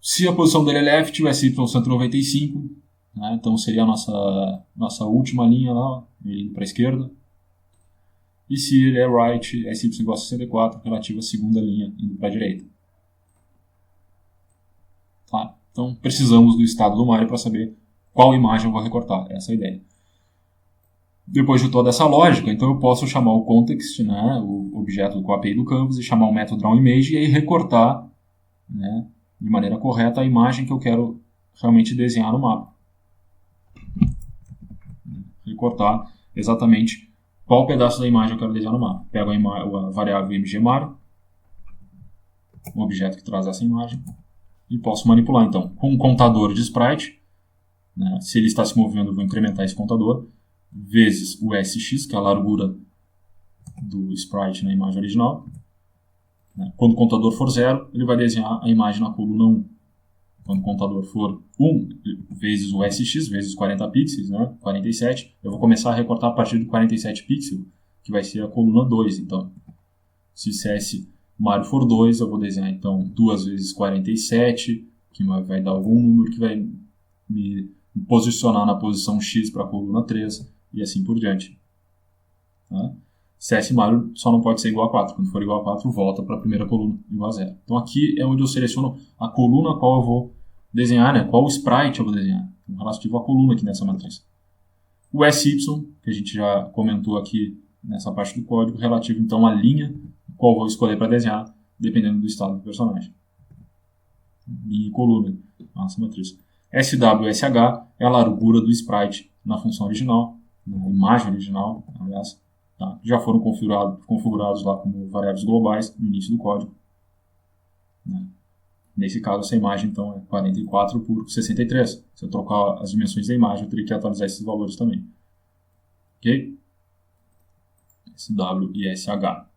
Se a posição dele é left, o SY 195, né? Então seria a nossa última linha lá, indo para a esquerda. E se ele é right, SY igual a 64, relativo à segunda linha, indo para a direita. Tá? Então precisamos do estado do Mario para saber qual imagem eu vou recortar. Essa é a ideia. Depois de toda essa lógica, então eu posso chamar o context, né, o objeto com a API do Canvas, e chamar o método drawImage e aí recortar, né, de maneira correta a imagem que eu quero realmente desenhar no mapa. Recortar exatamente qual pedaço da imagem eu quero desenhar no mapa. Pego a variável imgMario, o objeto que traz essa imagem, e posso manipular. Então, com um contador de sprite, né, se ele está se movendo, eu vou incrementar esse contador, vezes o SX, que é a largura do sprite na imagem original. Quando o contador for 0, ele vai desenhar a imagem na coluna 1. Quando o contador for 1 vezes o SX, vezes 40 pixels, né, 47, eu vou começar a recortar a partir de 47 pixels, que vai ser a coluna 2. Então, se CS Mario for 2, eu vou desenhar então 2 vezes 47, que vai dar algum número que vai me posicionar na posição X para a coluna 3, e assim por diante. Tá? CS Mario só não pode ser igual a 4. Quando for igual a 4, volta para a primeira coluna, igual a 0. Então aqui é onde eu seleciono a coluna qual eu vou desenhar, né? Qual sprite eu vou desenhar, relativo à coluna aqui nessa matriz. O SY, que a gente já comentou aqui nessa parte do código, relativo então à linha qual eu vou escolher para desenhar, dependendo do estado do personagem. Linha e coluna, nossa matriz. SW e SH é a largura do sprite na função original, na imagem original, aliás, tá? Já foram configurados lá como variáveis globais no início do código. Né? Nesse caso, essa imagem então é 44 por 63. Se eu trocar as dimensões da imagem, eu teria que atualizar esses valores também. Ok? SW e SH.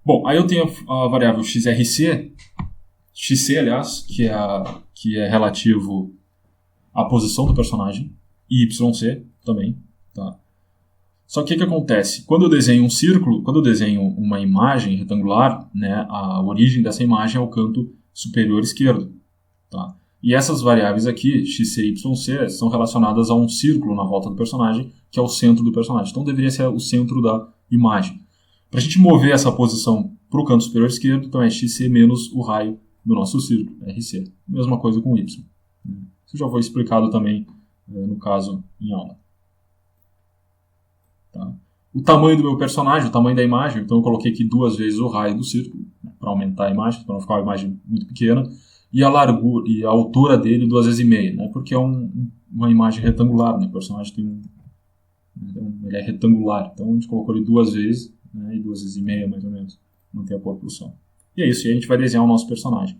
Bom, aí eu tenho a variável XRC, aliás, que é relativo à posição do personagem, e YC também. Tá? Só que o que acontece? Quando eu desenho um círculo, quando eu desenho uma imagem retangular, né, a origem dessa imagem é o canto superior esquerdo. Tá? E essas variáveis aqui, XC e YC, são relacionadas a um círculo na volta do personagem, que é o centro do personagem. Então deveria ser o centro da imagem. Para a gente mover essa posição para o canto superior esquerdo, então é XC menos o raio do nosso círculo, RC. Mesma coisa com Y. Isso já foi explicado também, no caso, em aula. Tá? O tamanho do meu personagem, o tamanho da imagem, então eu coloquei aqui 2 vezes o raio do círculo, né, para aumentar a imagem, para não ficar uma imagem muito pequena, e a largura e a altura dele 2 vezes e meia, né, porque é uma imagem retangular, né, o personagem ele é retangular, então a gente colocou ele 2 vezes, né, e 2 vezes e meia mais ou menos, manter a proporção. E é isso, e a gente vai desenhar o nosso personagem.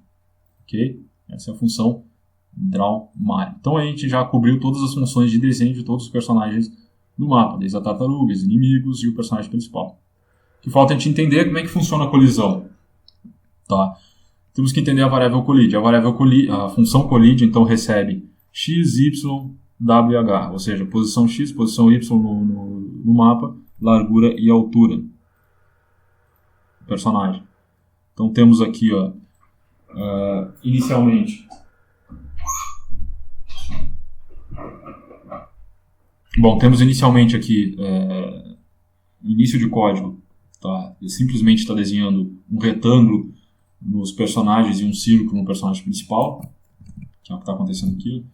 Ok? Essa é a função drawMario. Então a gente já cobriu todas as funções de desenho de todos os personagens do mapa, desde a tartaruga, os inimigos e o personagem principal. O que falta a gente entender como é que funciona a colisão. Tá? Temos que entender a variável collide. A função collide então recebe x, y, w e h, ou seja, posição x, posição y no mapa, largura e altura do personagem. Então temos aqui, ó, inicialmente, aqui início de código, tá? Ele simplesmente está desenhando um retângulo nos personagens e um círculo no personagem principal, que é o que está acontecendo aqui.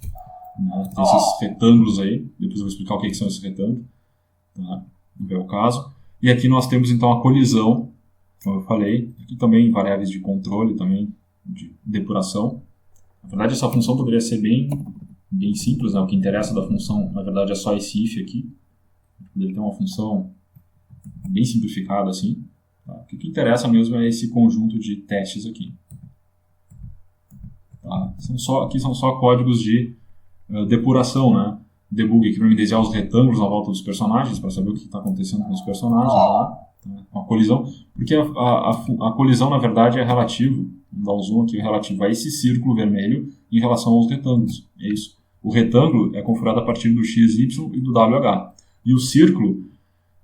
Né? Tem esses retângulos aí, depois eu vou explicar o que são esses retângulos, tá? Não é o caso. E aqui nós temos então a colisão, como eu falei, aqui também variáveis de controle, também de depuração. Na verdade, essa função poderia ser bem simples, né? O que interessa da função, na verdade, é só esse if aqui. Poderia ter uma função bem simplificada assim. Tá? O que interessa mesmo é esse conjunto de testes aqui. Tá? Aqui são só códigos de depuração, né? Debug aqui para me desenhar os retângulos na volta dos personagens, para saber o que está acontecendo com os personagens lá. Uma colisão, porque a colisão na verdade é relativo, vou dar um zoom aqui, é relativo a esse círculo vermelho em relação aos retângulos, é isso. O retângulo é configurado a partir do x, y e do wh, e o círculo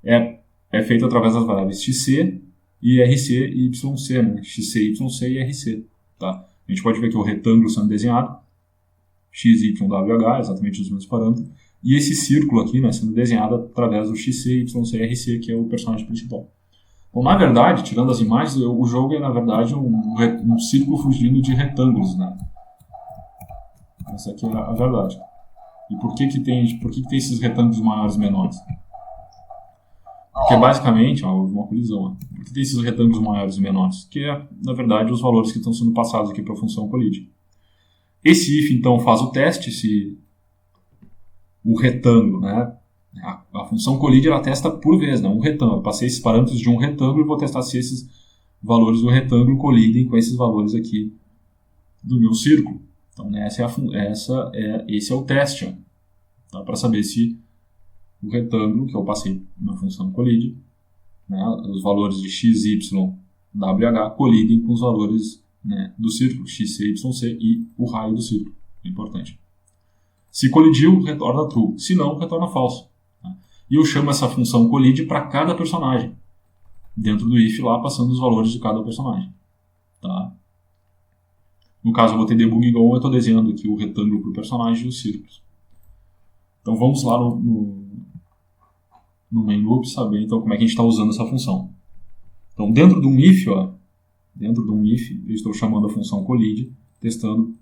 é feito através das variáveis xc, irc e yc, né? Xc, yc e rc. Tá? A gente pode ver aqui o retângulo sendo desenhado, x, y, w, h, exatamente os mesmos parâmetros, e esse círculo aqui, né, sendo desenhado através do xc, yc, rc, que é o personagem principal. Então, na verdade, tirando as imagens, o jogo é, na verdade, um círculo fugindo de retângulos, né? Essa aqui é a verdade. E por que tem esses retângulos maiores e menores? Porque, basicamente, houve uma colisão. Por que tem esses retângulos maiores e menores? Que é, na verdade, os valores que estão sendo passados aqui para a função colide. Esse if, então, faz o teste se o retângulo, né? A função colide, ela testa por vez, né? Um retângulo. Eu passei esses parâmetros de um retângulo e vou testar se esses valores do retângulo colidem com esses valores aqui do meu círculo. Então, esse é o teste, tá? Para saber se o retângulo que eu passei na função colide, né, os valores de x, y, w, h colidem com os valores, né, do círculo, x, c, y, c e o raio do círculo. É importante. Se colidiu, retorna true. Se não, retorna falso. Tá? E eu chamo essa função colide para cada personagem. Dentro do if lá, passando os valores de cada personagem. Tá? No caso, eu vou ter debug igual eu estou desenhando aqui o retângulo para o personagem e os círculos. Então vamos lá no main loop saber então como é que a gente está usando essa função. Então dentro de um if, eu estou chamando a função colide, testando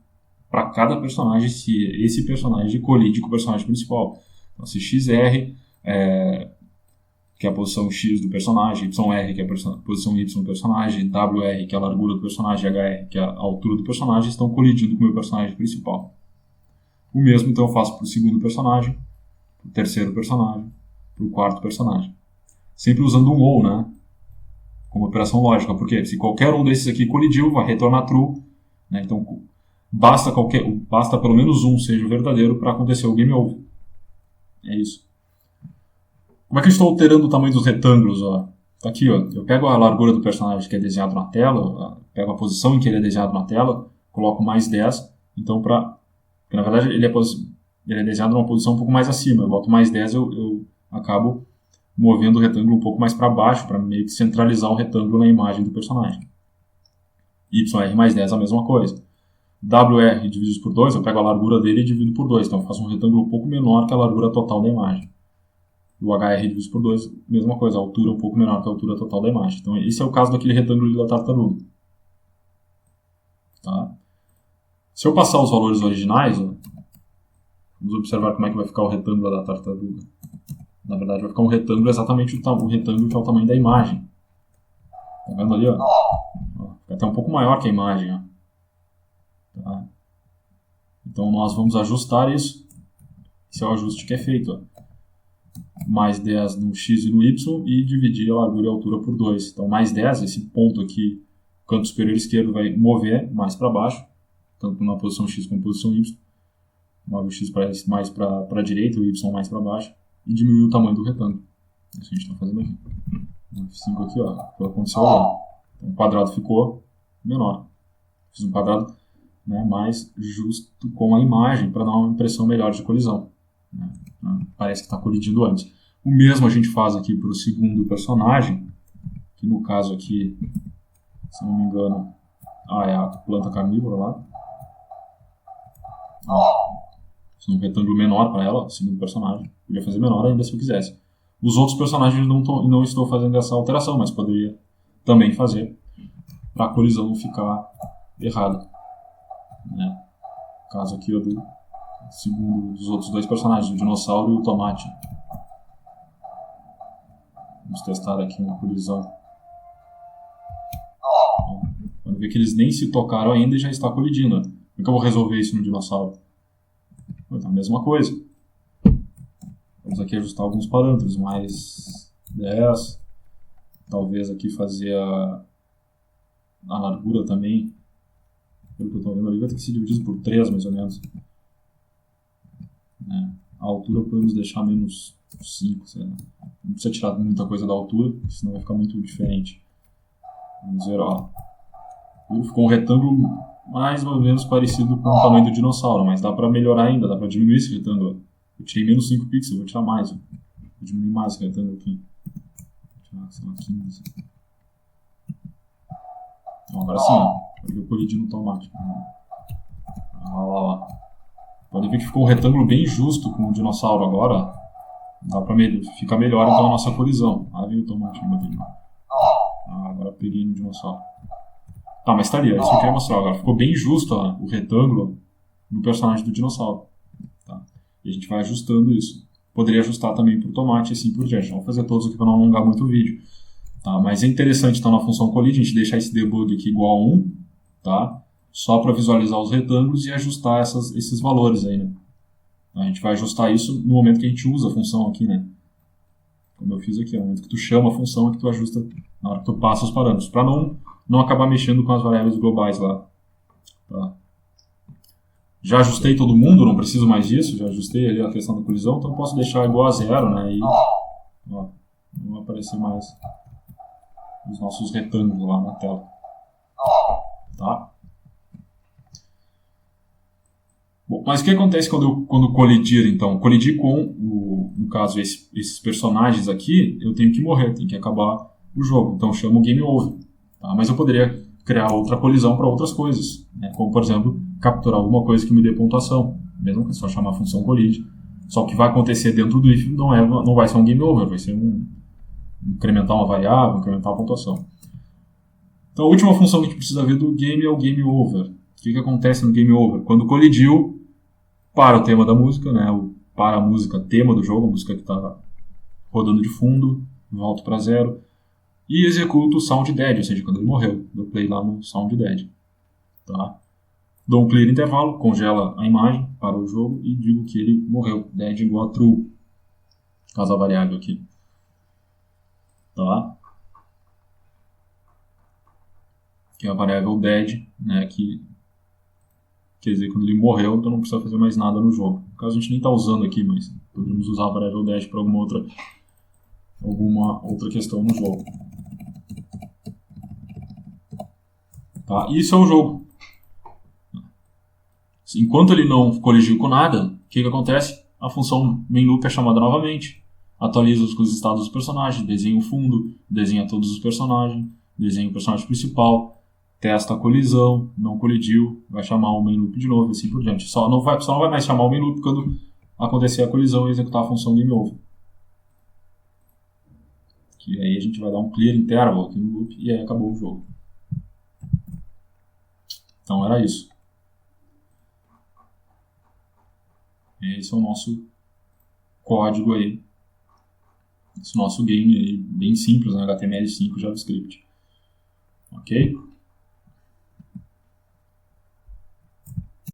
para cada personagem se esse personagem colide com o personagem principal. Então se xr que é a posição x do personagem, yr que é a posição y do personagem, wr que é a largura do personagem, hr que é a altura do personagem, estão colidindo com o meu personagem principal. O mesmo então eu faço para o segundo personagem, para o terceiro personagem, para o quarto personagem. Sempre usando um ou, né? Como operação lógica. Porque se qualquer um desses aqui colidiu, vai retornar true. Né? Então, basta pelo menos um seja verdadeiro para acontecer o game over. É isso. Como é que eu estou alterando o tamanho dos retângulos? Tá aqui, ó. Eu pego a largura do personagem que é desenhado na tela, pego a posição em que ele é desenhado na tela, coloco mais 10. Então, porque na verdade ele é desenhado numa posição um pouco mais acima. Eu boto mais 10, eu acabo movendo o retângulo um pouco mais para baixo, para meio que centralizar o retângulo na imagem do personagem. YR mais 10 é a mesma coisa. WR dividido por 2, eu pego a largura dele e divido por 2. Então eu faço um retângulo um pouco menor que a largura total da imagem. E o HR dividido por 2, mesma coisa, a altura um pouco menor que a altura total da imagem. Então esse é o caso daquele retângulo da tartaruga. Tá? Se eu passar os valores originais, vamos observar como é que vai ficar o retângulo da tartaruga. Na verdade, vai ficar um retângulo exatamente o retângulo que é o tamanho da imagem. Tá vendo ali? Ó? Fica até um pouco maior que a imagem. Ó. Tá? Então, nós vamos ajustar isso. Esse é o ajuste que é feito. Ó. Mais 10 no x e no y e dividir a largura e a altura por 2. Então, mais 10, esse ponto aqui, canto superior esquerdo, vai mover mais para baixo, tanto na posição x como na posição y. Move o x mais para a direita, o y mais para baixo. E diminuir o tamanho do retângulo. Isso que a gente está fazendo aqui. O F5 aqui, ó, o que aconteceu agora. Então, o quadrado ficou menor. Fiz um quadrado, né, mais justo com a imagem para dar uma impressão melhor de colisão. Né? Parece que está colidindo antes. O mesmo a gente faz aqui para o segundo personagem, que no caso aqui, se não me engano, é a planta carnívora lá. Um retângulo menor para ela, segundo personagem. Podia fazer menor ainda se eu quisesse. Os outros personagens não estou fazendo essa alteração, mas poderia também fazer para a colisão não ficar errada. Né? No caso aqui do segundo dos outros dois personagens, o dinossauro e o tomate. Vamos testar aqui uma colisão. Pode ver que eles nem se tocaram ainda e já está colidindo. Como é que eu vou resolver isso no dinossauro? Então, a mesma coisa. Vamos aqui ajustar alguns parâmetros, mais 10. Talvez aqui fazer a largura também. Pelo que eu estou vendo ali, vai ter que ser dividido por 3, mais ou menos. A altura podemos deixar menos 5, sei lá. Não precisa tirar muita coisa da altura, senão vai ficar muito diferente. Vamos ver, ó. Ficou um retângulo mais ou menos parecido com o tamanho do dinossauro, mas dá para melhorar ainda, dá para diminuir esse retângulo. Eu tirei menos 5 pixels, vou tirar mais. Vou diminuir mais esse retângulo aqui. Vou tirar, sei lá, 15. Então, agora sim, ó. Eu colidi no tomate. Olha lá. Pode ver que ficou um retângulo bem justo com o dinossauro agora. Fica melhor então a nossa colisão. Ah, veio o tomate me batendo. Agora eu peguei no dinossauro. Tá, mas tá ali, é isso que eu queria mostrar agora. Ficou bem justo o retângulo no personagem do dinossauro. Tá? E a gente vai ajustando isso. Poderia ajustar também para o tomate e assim por diante. Vamos fazer todos aqui para não alongar muito o vídeo. Tá? Mas é interessante então na função collision a gente deixar esse debug aqui igual a 1, tá? Só para visualizar os retângulos e ajustar esses valores aí, né? A gente vai ajustar isso no momento que a gente usa a função aqui, né? Como eu fiz aqui, no momento que tu chama a função é que tu ajusta na hora que tu passa os parâmetros, para não acabar mexendo com as variáveis globais lá. Tá? Já ajustei todo mundo, não preciso mais disso, já ajustei ali a questão da colisão, então eu posso deixar igual a 0, né? E ó, não vai aparecer mais os nossos retângulos lá na tela. Tá? Bom, mas o que acontece quando colidir, então? Colidir com, no caso, esses personagens aqui, eu tenho que morrer, tenho que acabar o jogo. Então eu chamo Game Over. Tá? Mas eu poderia criar outra colisão para outras coisas, né? Como, por exemplo, capturar alguma coisa que me dê pontuação. Mesmo que só chamar a função colide. Só que vai acontecer dentro do if não vai ser um Game Over, vai ser incrementar uma variável, incrementar a pontuação. Então a última função que a gente precisa ver do game é o Game Over. O que acontece no Game Over? Quando colidiu, para o tema da música, né? Para a música tema do jogo, a música que está rodando de fundo, volto para 0, e executo o Sound Dead, ou seja, quando ele morreu. Dou play lá no Sound Dead. Tá? Dou um clear intervalo, congela a imagem para o jogo e digo que ele morreu. Dead igual a true. Caso a variável aqui. Tá? Que é a variável dead, né? Que quer dizer, quando ele morreu, então não precisa fazer mais nada no jogo. No caso, a gente nem está usando aqui, mas poderíamos usar a variável dash para alguma outra questão no jogo. Tá? Isso é o jogo. Enquanto ele não colidiu com nada, o que acontece? A função main loop é chamada novamente. Atualiza os estados dos personagens, desenha o fundo, desenha todos os personagens, desenha o personagem principal, testa a colisão, não colidiu, vai chamar o main loop de novo e assim por diante. Só não vai mais chamar o main loop quando acontecer a colisão e executar a função game over. Que aí a gente vai dar um clear interval aqui no loop e aí acabou o jogo. Então era isso. Esse é o nosso código aí. Esse nosso game aí, bem simples, né? HTML5 JavaScript. Ok?